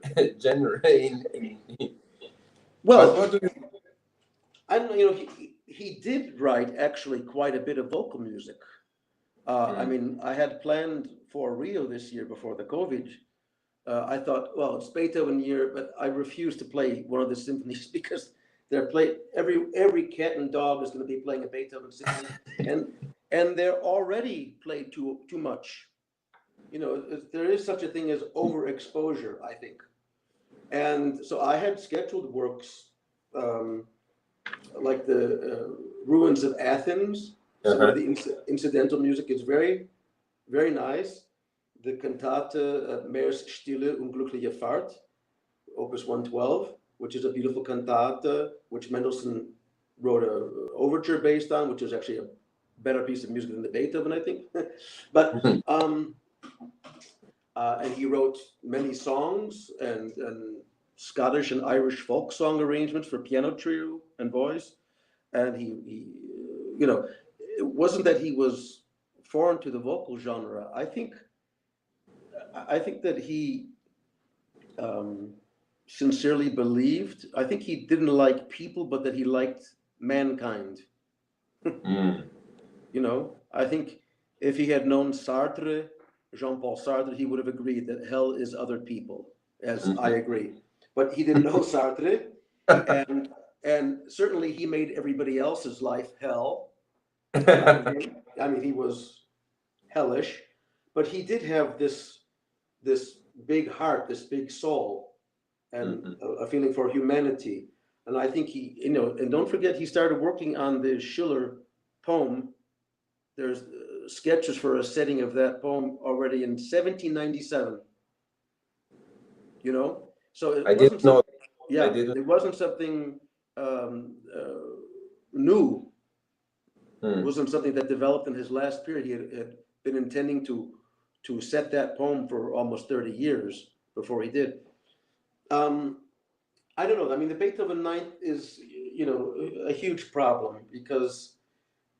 well, what do you, I don't know, you know, he did write actually quite a bit of vocal music. I mean, I had planned for Rio this year before the COVID. I thought, well, it's Beethoven year, but I refused to play one of the symphonies because they're played, every cat and dog is going to be playing a Beethoven symphony, and they're already played too much. You know, there is such a thing as overexposure, I think. And so I had scheduled works like the Ruins of Athens. Some of the incidental music is very, very nice. The cantata Mehr's Stille Unglückliche Fahrt, Opus 112, which is a beautiful cantata, which Mendelssohn wrote an overture based on, which is actually a better piece of music than the Beethoven, I think. But and he wrote many songs and Scottish and Irish folk song arrangements for piano trio and voice. And he, you know, it wasn't that he was foreign to the vocal genre. I think that he sincerely believed, I think he didn't like people, but that he liked mankind. You know, I think if he had known Sartre, Jean-Paul Sartre, he would have agreed that hell is other people, as I agree. But he didn't know Sartre, and certainly he made everybody else's life hell. I mean, he was hellish, but he did have this big heart, this big soul, and a feeling for humanity. And I think he, you know, and don't forget, he started working on the Schiller poem. There's sketches for a setting of that poem already in 1797. You know, so it wasn't something, yeah, it wasn't something new. It wasn't something that developed in his last period. He had been intending to set that poem for almost 30 years before he did. I don't know. I mean, the Beethoven Ninth is, you know, a huge problem because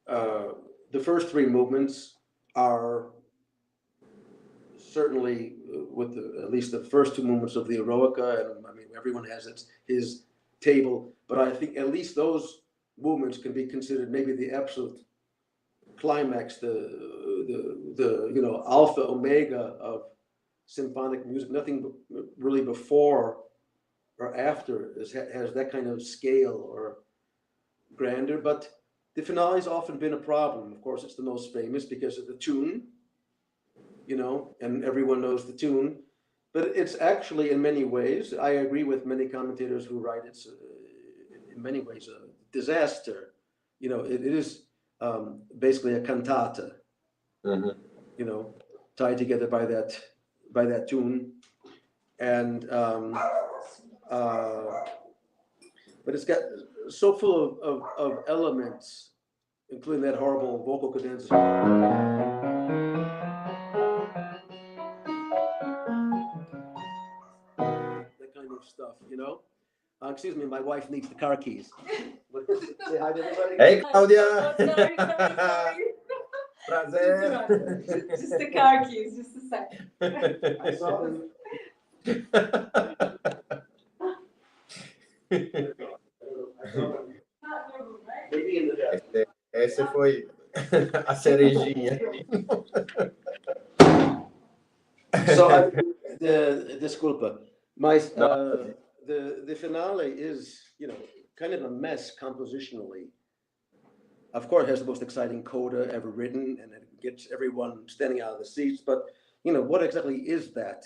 the first three movements are certainly with at least the first two movements of the Eroica, and I mean, everyone has his table, but I think at least those movements can be considered maybe the absolute climax, the you know, alpha omega of symphonic music. Nothing really before or after has that kind of scale or grandeur, but the finale has often been a problem. Of course, it's the most famous because of the tune, you know, and everyone knows the tune, but it's actually in many ways, I agree with many commentators who write it's in many ways a disaster. You know, it is basically a cantata, you know, tied together by that tune, and but it's got so full of elements, including that horrible vocal cadenza. Excuse me, my wife needs the car keys. Say hi to everybody. Hey, Claudia. Sorry. Prazer. Just the car keys, just a sec. I saw them. Maybe in the Essa foi a cerejinha. So disculpa, mas the finale is, you know, kind of a mess compositionally. Of course, it has the most exciting coda ever written, and it gets everyone standing out of the seats. But you know, what exactly is that?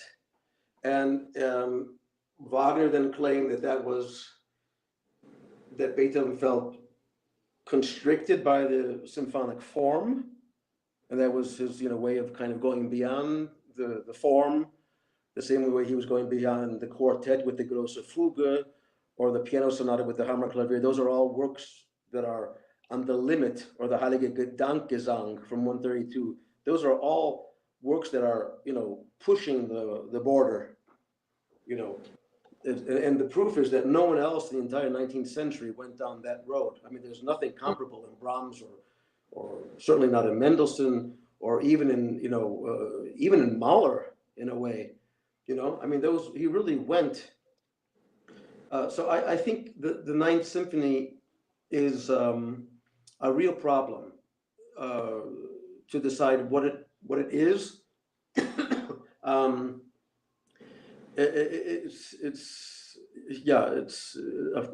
And Wagner then claimed that Beethoven felt constricted by the symphonic form, and that was his, you know, way of kind of going beyond the form, the same way he was going beyond the quartet with the grosse fuge, or the piano sonata with the Hammerklavier. Those are all works that are on the limit, or the Heilige Gedankgesang from 132. Those are all works that are, you know, pushing the border, you know. And the proof is that no one else in the entire 19th century went down that road. I mean, there's nothing comparable in Brahms, or certainly not in Mendelssohn, or even in, you know, even in Mahler in a way, you know. I mean, he really went. So I think the Ninth Symphony is a real problem to decide what it is.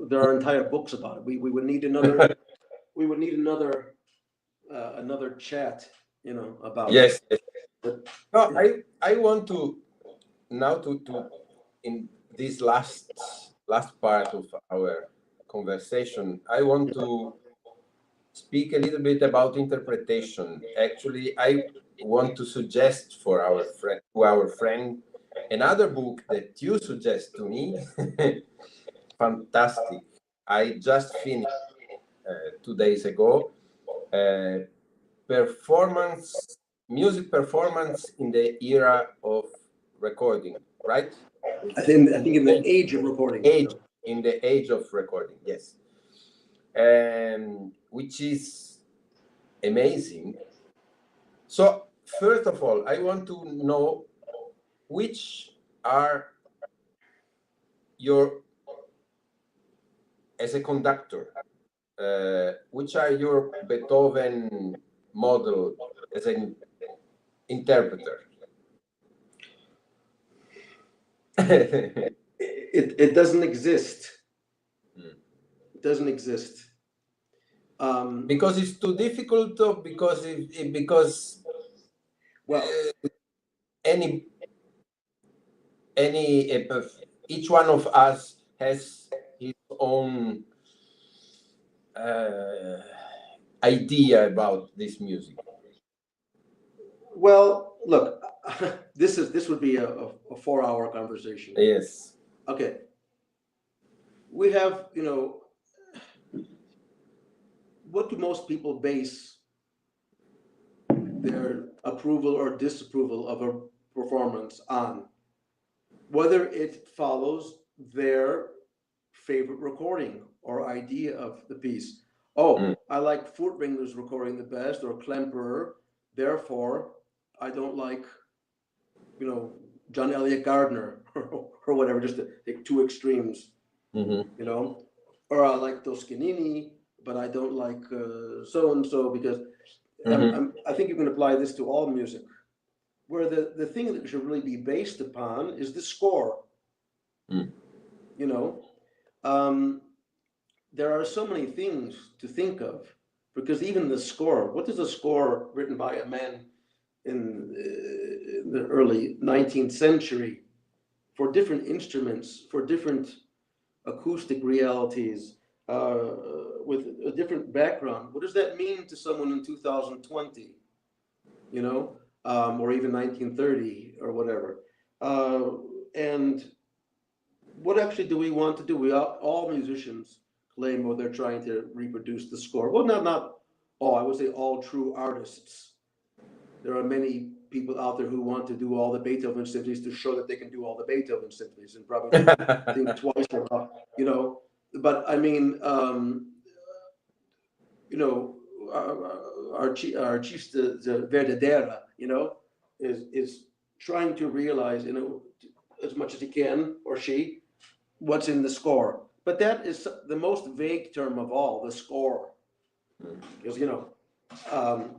There are entire books about it. We would need another another chat, you know, about yes. it. No, I want to now to in this last part of our conversation, I want to speak a little bit about interpretation. Actually, I want to suggest for our friend another book that you suggest to me. Fantastic. I just finished 2 days ago. Music performance in the era of recording, right? I think in the age of recording. In the age of recording, yes. Which is amazing. So first of all, I want to know which are as a conductor, which are your Beethoven model as an interpreter? It doesn't exist. It doesn't exist. Because it's too difficult, or because each one of us has his own idea about this music. Well, look, this would be a 4-hour conversation. Yes. Okay. We have, you know, what do most people base their approval or disapproval of a performance on? Whether it follows their favorite recording or idea of the piece. I like Furtwängler's recording the best, or Klemperer, therefore I don't like, you know, John Elliott Gardner or whatever, just to take two extremes, you know, or I like Toscanini, but I don't like so-and-so, because I think you can apply this to all music, where the thing that should really be based upon is the score. You know, there are so many things to think of, because even the score, what is a score written by a man in the early 19th century for different instruments, for different acoustic realities, with a different background? What does that mean to someone in 2020, you know, or even 1930 or whatever? And what actually do we want to do? All musicians claim, well, they're trying to reproduce the score. Well, not all. I would say all true artists. There are many people out there who want to do all the Beethoven symphonies to show that they can do all the Beethoven symphonies, and probably think twice you know. But I mean, you know, our chief the Verdadera, you know, is trying to realize, you know, as much as he can, or she, what's in the score. But that is the most vague term of all, the score. Because, you know,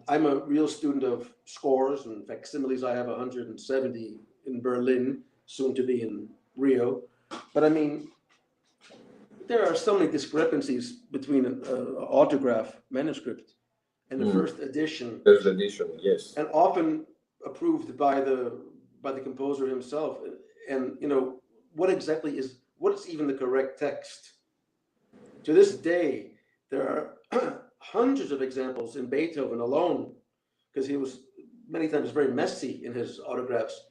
I'm a real student of scores and facsimiles. I have 170 in Berlin, soon to be in Rio. But I mean, there are so many discrepancies between an autograph manuscript and the first edition. First edition, yes. And often approved by the composer himself. And you know, what is even the correct text? To this day, there are hundreds of examples in Beethoven alone, because he was many times very messy in his autographs.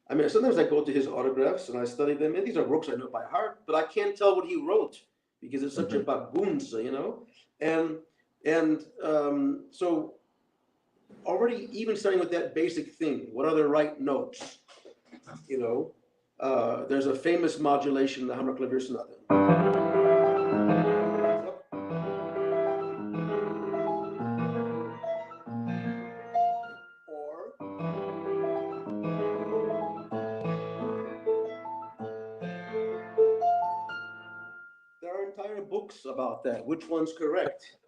I mean, sometimes I go to his autographs and I study them, and these are works I know by heart, but I can't tell what he wrote because it's such a bagunza, you know? And so already even starting with that basic thing, what are the right notes? You know, there's a famous modulation in the Hammerklavier Sonata. Books about that, which one's correct.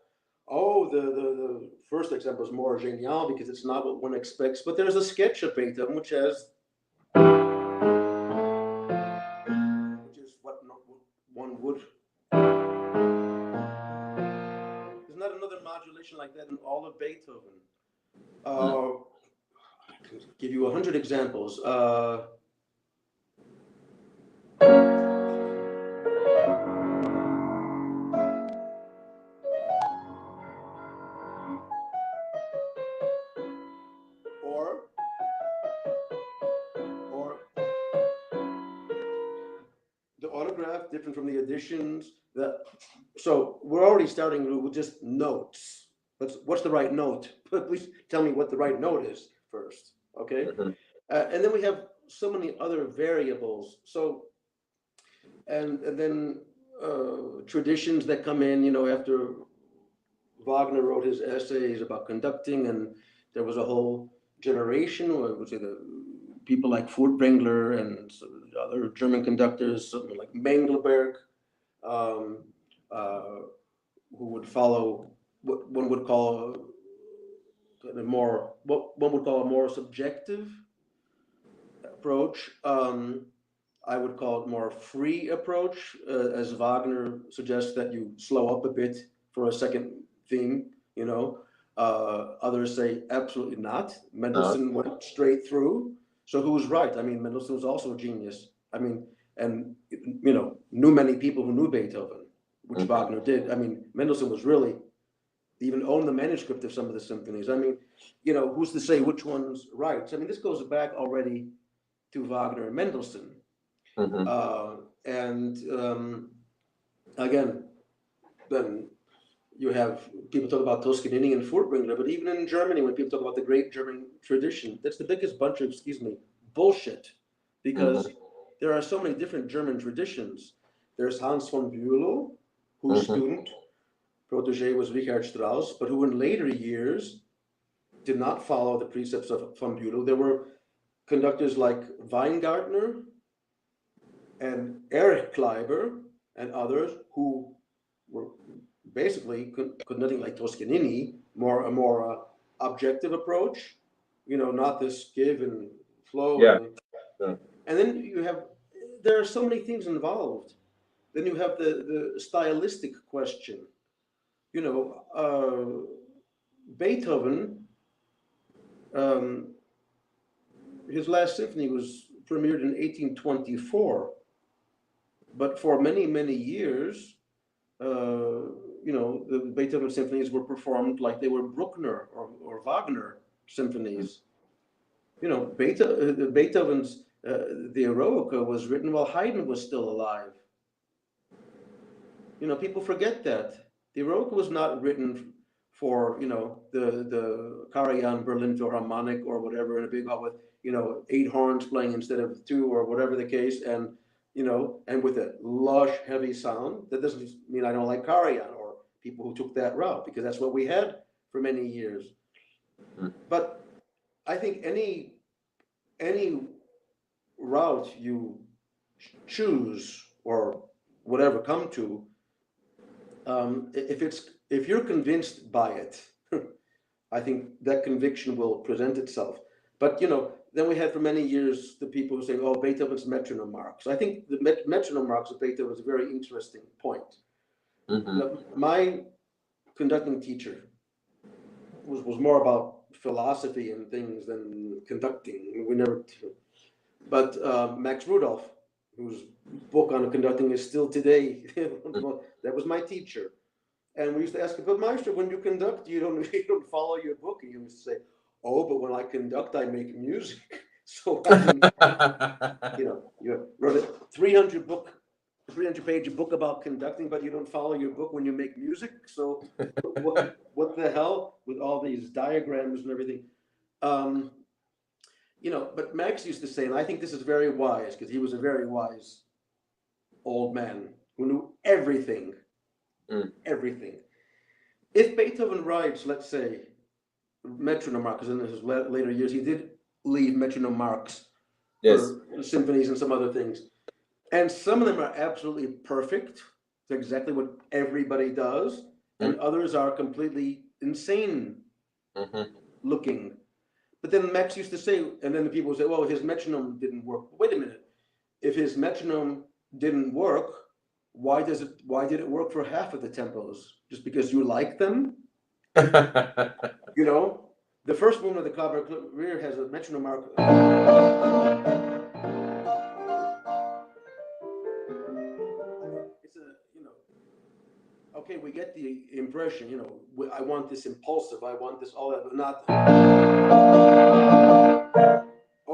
Oh, the first example is more genial because it's not what one expects, but there's a sketch of Beethoven which is what one would. There's not another modulation like that in all of Beethoven. I can give you 100 examples. Different from the editions. So we're already starting with just notes. What's the right note? Please tell me what the right note is first, okay? And then we have so many other variables. So, and then traditions that come in, you know, after Wagner wrote his essays about conducting, and there was a whole generation, or I would say the people like Furtwängler and other German conductors, something like Mengelberg, who would follow what one would call a more subjective approach. I would call it more free approach, as Wagner suggests that you slow up a bit for a second theme, you know. Others say absolutely not. Mendelssohn went straight through. So who's right? I mean, Mendelssohn was also a genius. I mean, and, you know, knew many people who knew Beethoven, which Wagner did. I mean, Mendelssohn was really, even owned the manuscript of some of the symphonies. I mean, you know, who's to say which one's right? So, I mean, this goes back already to Wagner and Mendelssohn. Again, then you have people talk about Toscanini and Furtwängler, but even in Germany, when people talk about the great German tradition, that's the biggest bunch of, bullshit, because there are so many different German traditions. There's Hans von Bülow, whose student, protege was Richard Strauss, but who in later years did not follow the precepts of von Bülow. There were conductors like Weingartner and Erich Kleiber and others who were basically conducting like Toscanini, a more objective approach, you know, not this give and flow. And then there are so many things involved. Then you have the stylistic question. You know, Beethoven, his last symphony was premiered in 1824, but for many, many years, you know, the Beethoven symphonies were performed like they were Bruckner or Wagner symphonies. You know, Beethoven's the Eroica was written while Haydn was still alive. You know, people forget that. The Eroica was not written for, you know, the Karajan Berlin Philharmonic or whatever in a big hall with, you know, 8 horns playing instead of 2 or whatever the case, and, you know, and with a lush, heavy sound. That doesn't mean I don't like Karajan or people who took that route, because that's what we had for many years. But I think any route you choose or whatever come to, if you're convinced by it, I think that conviction will present itself. But you know, then we had for many years the people who say, "Oh, Beethoven's metronome marks." I think the metronome marks of Beethoven is a very interesting point. My conducting teacher was more about philosophy and things than conducting. We never, but Max Rudolf, whose book on conducting is still today, that was my teacher. And we used to ask him, "But Maestro, when you conduct, you don't follow your book." He used to say, "Oh, but when I conduct, I make music." So I mean, you know, you wrote a 300-page book about conducting, but you don't follow your book when you make music. So what the hell with all these diagrams and everything? You know, but Max used to say, and I think this is very wise, because he was a very wise old man who knew everything. Everything. If Beethoven writes, let's say, metronome marks, in his later years, he did leave metronome marks for symphonies and some other things. And some of them are absolutely perfect. It's exactly what everybody does. And others are completely insane looking. But then Max used to say, and then the people would say, "Well, his metronome didn't work." Wait a minute. If his metronome didn't work, why did it work for half of the tempos? Just because you like them? You know, the first movement of the clavier has a metronome mark. It's a, you know, okay, we get the impression, you know, I want this impulsive, I want this, all that, but not.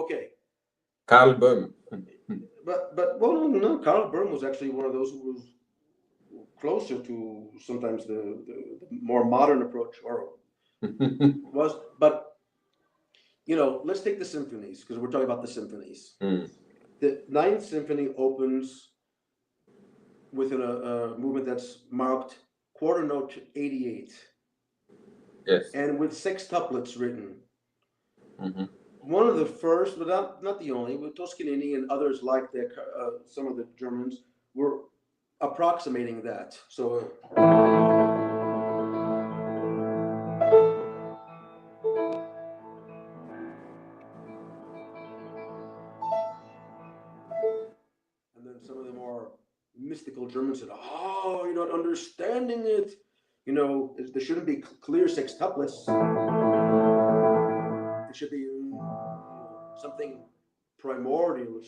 Okay. Carl Böhm. But well, no, Carl Böhm was actually one of those who was closer to sometimes the more modern approach, or was. But you know, let's take the symphonies, because we're talking about the symphonies. The Ninth Symphony opens with a movement that's marked quarter note 88, and with sextuplets written. One of the first, but not the only, with Toscanini and others like that, some of the Germans were approximating that. So and then some of the more mystical Germans said, "Oh, you're not understanding it. You know, there shouldn't be clear sextuplets. It should be something primordial,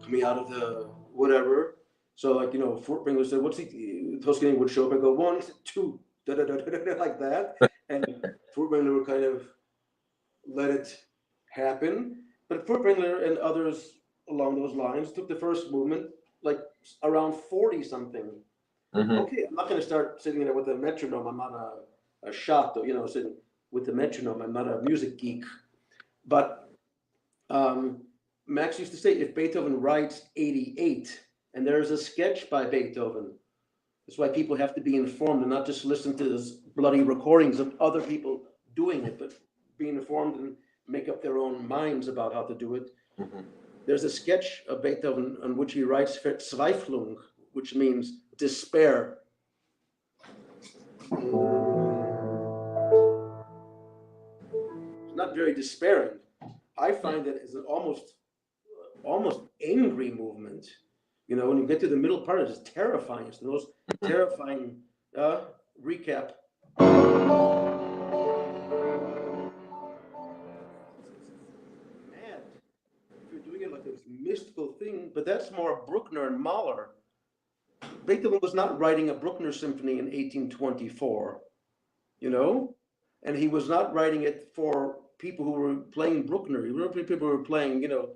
coming out of the whatever." So, like, you know, Furtwängler said, "What's he?" Toscanini would show up and go 1, 2, da da da da da, like that, and Furtwängler would kind of let it happen. But Furtwängler and others along those lines took the first movement like around 40 something. Okay, I'm not going to start sitting there with a metronome. I'm not a shot, you know, sitting with the metronome. I'm not a music geek. But Max used to say, if Beethoven writes 88, and there's a sketch by Beethoven, that's why people have to be informed and not just listen to this bloody recordings of other people doing it, but be informed and make up their own minds about how to do it. There's a sketch of Beethoven on which he writes Verzweiflung, which means despair. It's not very despairing. I find it as an almost angry movement. You know, when you get to the middle part, it's terrifying. It's the most terrifying recap. Mad. If you're doing it like this mystical thing, but that's more Bruckner and Mahler. Beethoven was not writing a Bruckner symphony in 1824, you know, and he was not writing it for people who were playing Bruckner. People who were playing, you know,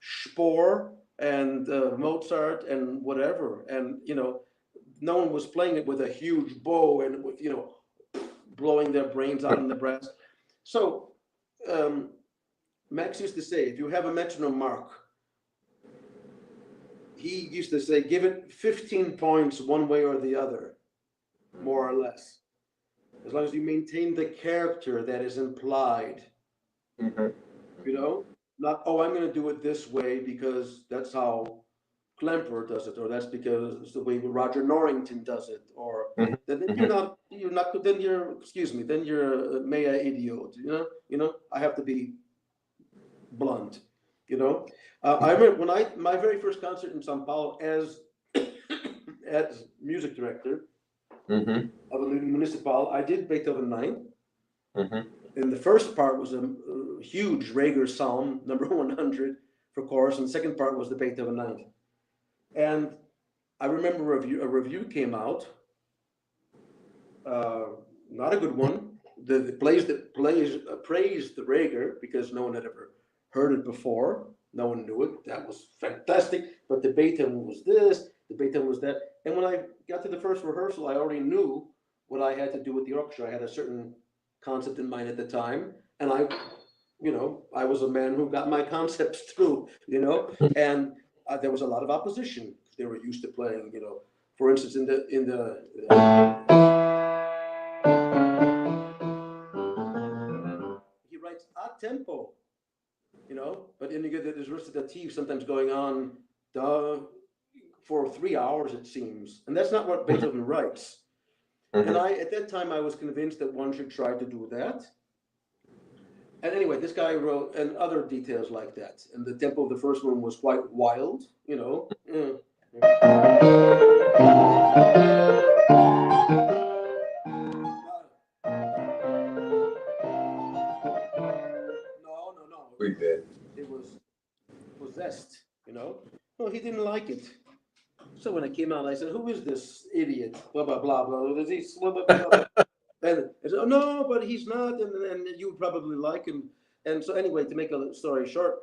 Spohr and Mozart and whatever, and you know, no one was playing it with a huge bow and with, you know, blowing their brains out in the brass. So Max used to say, if you have a metronome mark he used to say, give it 15 points one way or the other, more or less. As long as you maintain the character that is implied, you know, not, oh, I'm going to do it this way because that's how Klemperer does it, or that's because it's the way Roger Norrington does it, or then you're not, then you're, excuse me, then you're a mea idiot, you know, I have to be blunt, you know. I remember when my very first concert in São Paulo as music director of the Municipal, I did Beethoven 9. And the first part was a huge Reger Psalm, number 100 for chorus, and the second part was the Beethoven 9. And I remember a review came out, not a good one. The praised the Reger because no one had ever heard it before. No one knew it. That was fantastic. But the Beethoven was this, the Beethoven was that. And when I got to the first rehearsal, I already knew what I had to do with the orchestra. I had a certain concept in mind at the time. And I was a man who got my concepts through, you know, and there was a lot of opposition. They were used to playing, you know, for instance, in the he writes a tempo, you know, but then you get this recitative sometimes going on for 3 hours, it seems, and that's not what Beethoven writes. And at that time, I was convinced that one should try to do that. And anyway, this guy wrote, and other details like that. And the tempo of the first one was quite wild, you know. No. We did. It was possessed, you know. No, he didn't like it. So when I came out, I said, "Who is this idiot? Blah blah blah blah. Does he blah, blah, blah. And I said, "Oh no, but he's not, and you would probably like him." And so anyway, to make a story short,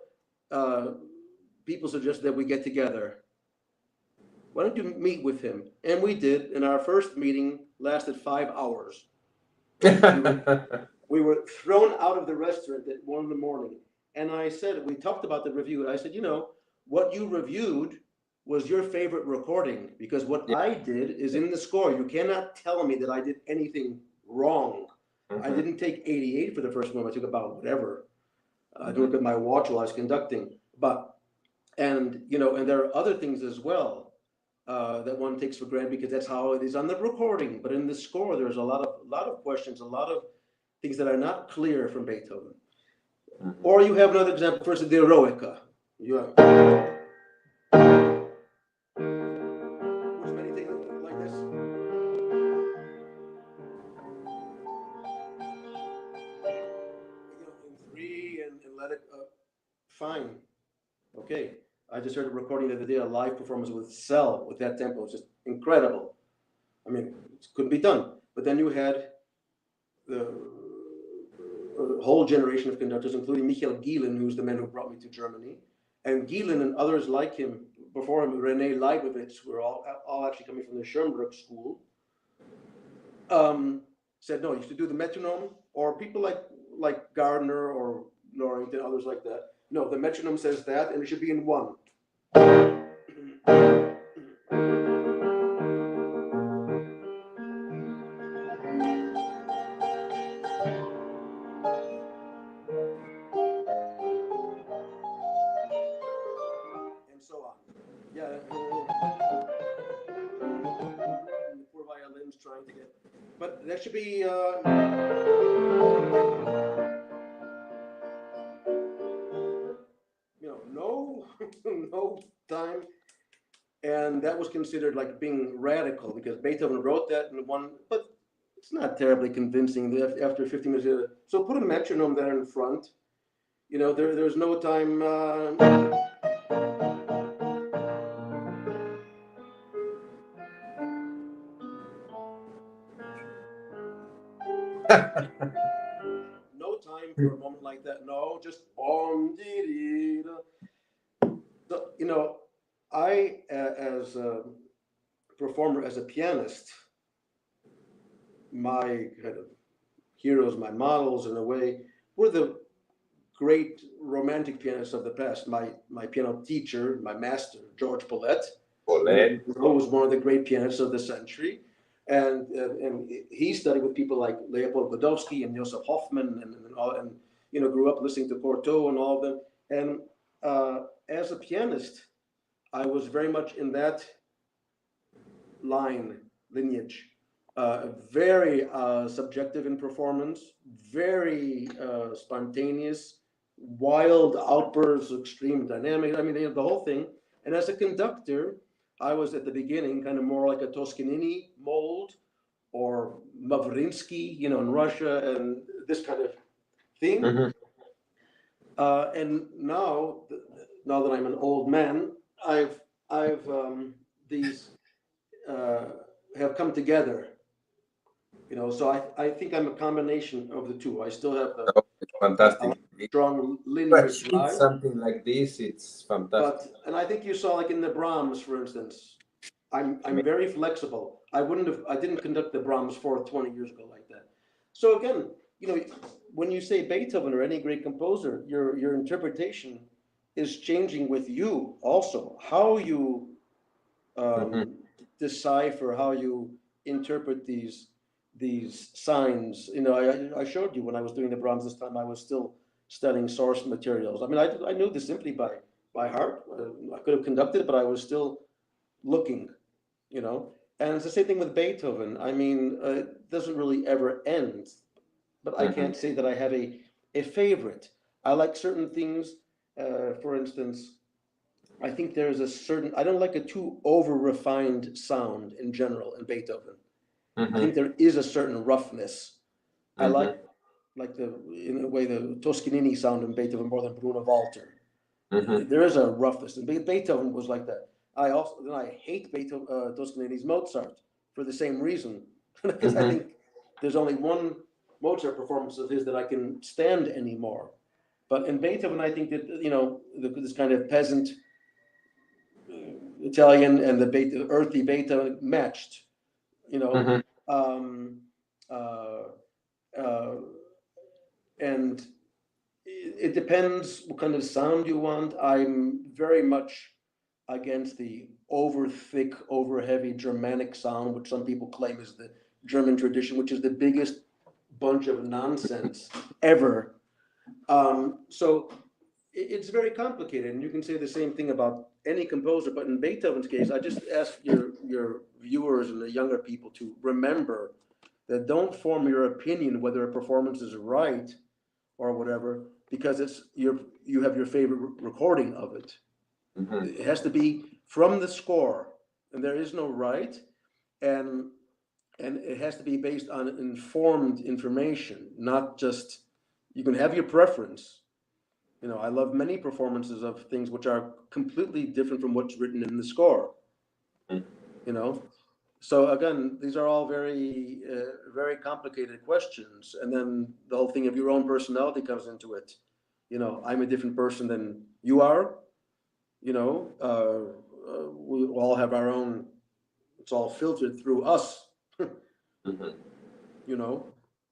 people suggested that we get together. Why don't you meet with him? And we did. And our first meeting lasted 5 hours. We were thrown out of the restaurant at 1 a.m. And I said, we talked about the review. I said, you know, what you reviewed was your favorite recording, because what I did is in the score. You cannot tell me that I did anything wrong. I didn't take 88 for the first one. I took about whatever. I looked at my watch while I was conducting. And there are other things as well that one takes for granted because that's how it is on the recording. But in the score, there's a lot of questions, a lot of things that are not clear from Beethoven. Or you have another example, first the Eroica. You have many things like this. In 3 and let it fine. Okay. I just heard a recording the other day, a live performance with Cell with that tempo. It's just incredible. I mean, it couldn't be done. But then you had the whole generation of conductors, including Michael Gielen, who's the man who brought me to Germany. And Gielen and others like him, before him, René Leibovitz, were all actually coming from the Schoenberg school, said, no, you should do the metronome, or people like Gardner or Norrington, others like that. No, the metronome says that, and it should be in 1. And so on. Yeah. The poor violins trying to get, but that should be. No time, and that was considered like being radical because Beethoven wrote that in 1, but it's not terribly convincing after 15 minutes. So put a metronome there in front. You know, there's no time. No time for a moment like that. No, just So, you know, I, as a performer, as a pianist, my kind of heroes, my models in a way, were the great romantic pianists of the past. My piano teacher, my master, Jorge Bolet, who was one of the great pianists of the century. And he studied with people like Leopold Godowski and Joseph Hoffman and grew up listening to Cortot and all of them. And as a pianist, I was very much in that lineage. Very subjective in performance, very spontaneous, wild outbursts, extreme dynamic. I mean, the whole thing. And as a conductor, I was at the beginning kind of more like a Toscanini mold or Mavrinsky, in Russia, and this kind of thing. And now that I'm an old man, I've these have come together. So I think I'm a combination of the two. I still have the fantastic strong lineage drive. Something like this, it's fantastic. And I think you saw, like in the Brahms, for instance, I'm very flexible. I didn't conduct the Brahms 20 years ago like that. So again, when you say Beethoven or any great composer, your interpretation is changing with you also. How you decipher, how you interpret these signs. I showed you when I was doing the Brahms this time, I was still studying source materials. I mean, I knew this simply by heart. I could have conducted it, but I was still looking, And it's the same thing with Beethoven. I mean, it doesn't really ever end, but I can't say that I have a favorite. I like certain things. For instance, I think there's I don't like a too over-refined sound in general in Beethoven. I think there is a certain roughness. I like in a way, the Toscanini sound in Beethoven more than Bruno Walter. There is a roughness, and Beethoven was like that. I hate Beethoven, Toscanini's Mozart for the same reason, because I think there's only one Mozart performance of his that I can stand anymore. But in Beethoven, I think that this kind of peasant Italian and the earthy Beethoven matched. And it depends what kind of sound you want. I'm very much against the over thick, over heavy Germanic sound, which some people claim is the German tradition, which is the biggest bunch of nonsense ever. So it's very complicated, and you can say the same thing about any composer, but in Beethoven's case, I just ask your viewers and the younger people to remember that don't form your opinion whether a performance is right or whatever, because you have your favorite recording of it. It has to be from the score, and there is no right, and it has to be based on informed information, not just, you can have your preference. I love many performances of things which are completely different from what's written in the score. So again, these are all very, very complicated questions. And then the whole thing of your own personality comes into it. I'm a different person than you are. We all have our own. It's all filtered through us.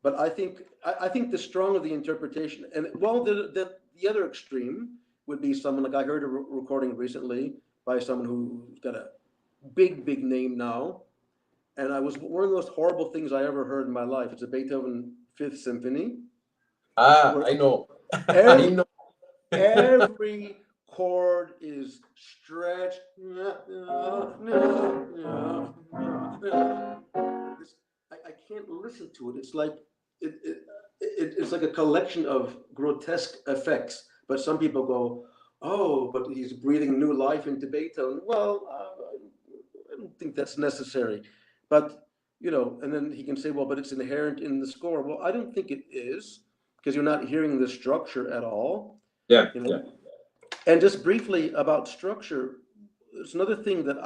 But I think the stronger the interpretation, and the other extreme would be someone like, I heard a recording recently by someone who's got a big name now, and one of the most horrible things I ever heard in my life. It's a Beethoven Fifth Symphony. I know. Every chord is stretched. I can't listen to it. It's like it's like a collection of grotesque effects. But some people go, "Oh, but he's breathing new life into Beethoven." Well, I don't think that's necessary. But and then he can say, "Well, but it's inherent in the score." Well, I don't think it is, because you're not hearing the structure at all. Yeah. And just briefly about structure, it's another thing that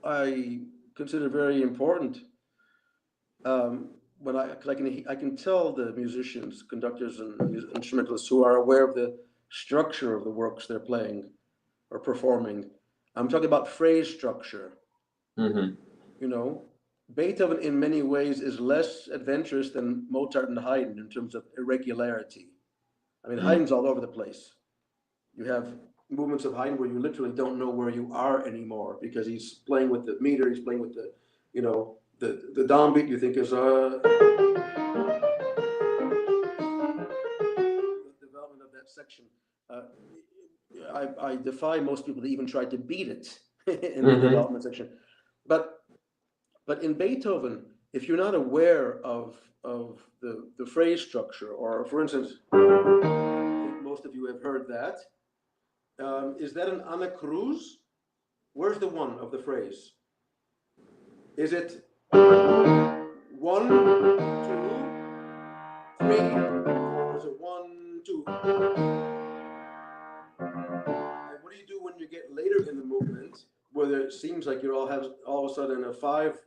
I consider very important. When I can tell the musicians, conductors, and instrumentalists who are aware of the structure of the works they're playing or performing. I'm talking about phrase structure. Beethoven in many ways is less adventurous than Mozart and Haydn in terms of irregularity. I mean, Haydn's all over the place. You have movements of Haydn where you literally don't know where you are anymore because he's playing with the meter, he's playing with the, you know, the downbeat you think is the development of that section. I defy most people to even try to beat it in the development section. But in Beethoven, if you're not aware of the phrase structure, or for instance, I think most of you have heard that. Is that an Ana Cruz? Where's the one of the phrase? Is it 1, 2, 3, or is it 1, 2? And what do you do when you get later in the movement, where it seems like you're all of a sudden a 5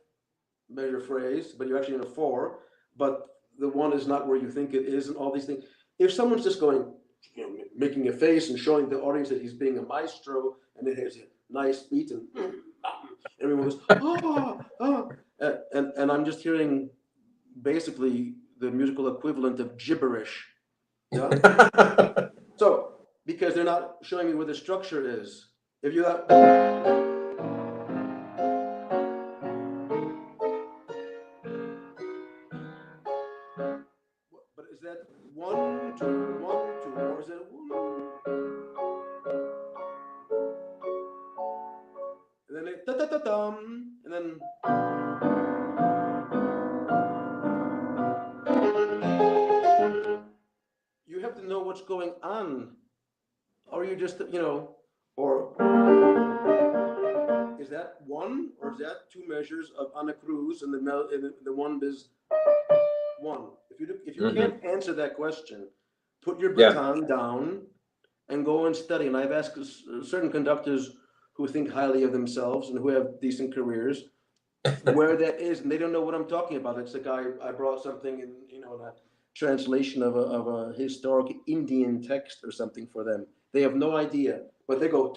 measure phrase, but you're actually in a 4, but the 1 is not where you think it is, and all these things. If someone's just going, you know, making a face and showing the audience that he's being a maestro, and it has a nice beat, and everyone goes, and I'm just hearing basically the musical equivalent of gibberish. Yeah? So, because they're not showing me where the structure is. If you have, but is that 1, 2, 1, 2, or is it 1? And then it ta-ta-ta-tum, and then you have to know what's going on, or you just, you know, or is that 1, or is that 2 measures of Ana Cruz, and the 1 is 1? If you can't answer that question, put your baton down and go and study. And I've asked certain conductors who think highly of themselves and who have decent careers where that is, and they don't know what I'm talking about. It's like I brought something in, you know, in a translation of a historic Indian text or something for them. They have no idea, but they go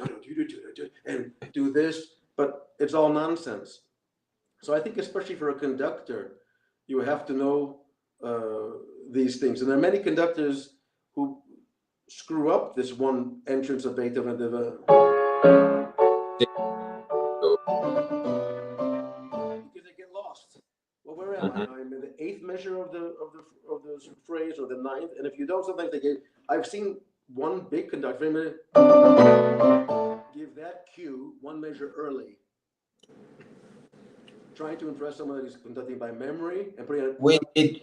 and do this, but it's all nonsense. So I think especially for a conductor, you have to know these things. And there are many conductors who screw up this one entrance of Beethoven. Because they get lost. Well, where am I? I'm in the 8th measure of the phrase, or the 9th. And if you don't, sometimes they get. I've seen one big conductor give that cue 1 measure early, trying to impress someone that he's conducting by memory and putting it.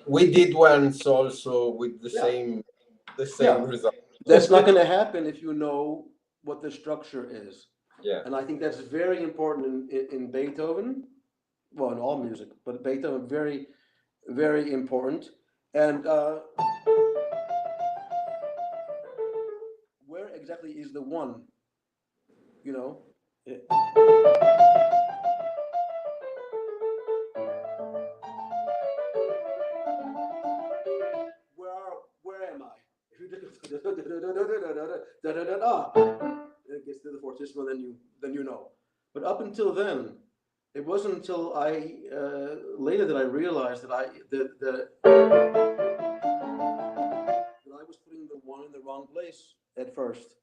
We did once also with the same result. That's not going to happen if you know what the structure is. Yeah. And I think that's very important in Beethoven, well, in all music, but Beethoven, very, very important. And where exactly is the 1? You know? Where am I? It gets to the fortissimo, then you know. But up until then, it wasn't until later that I realized that I was putting the 1 in the wrong place at first.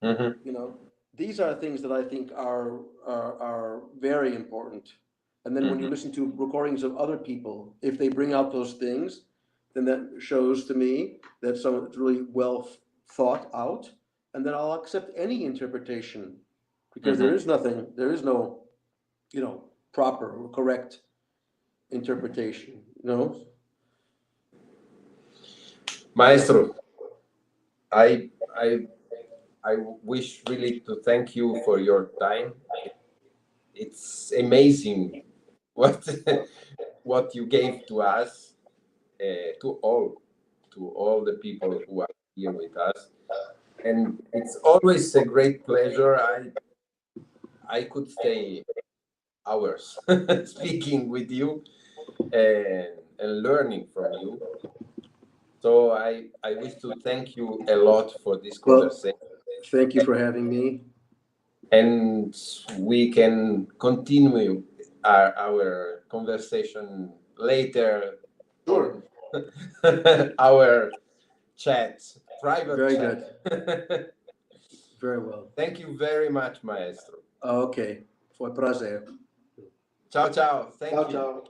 You know, these are things that I think are very important. And then when you listen to recordings of other people, if they bring out those things, then that shows to me that someone's really well thought out, and then I'll accept any interpretation, because there is no, you know, proper or correct interpretation, you know? Maestro, I wish really to thank you for your time. It's amazing what you gave to us, to all the people who are here with us, and it's always a great pleasure. I could stay hours speaking with you and learning from you. So I wish to thank you a lot for this conversation. Thank you for having me. And we can continue our conversation later. Sure. Our chat private Very chat. good. Very well. Thank you very much, maestro. Ok, foi prazer. Ciao, ciao. Thank Ciao, you. ciao.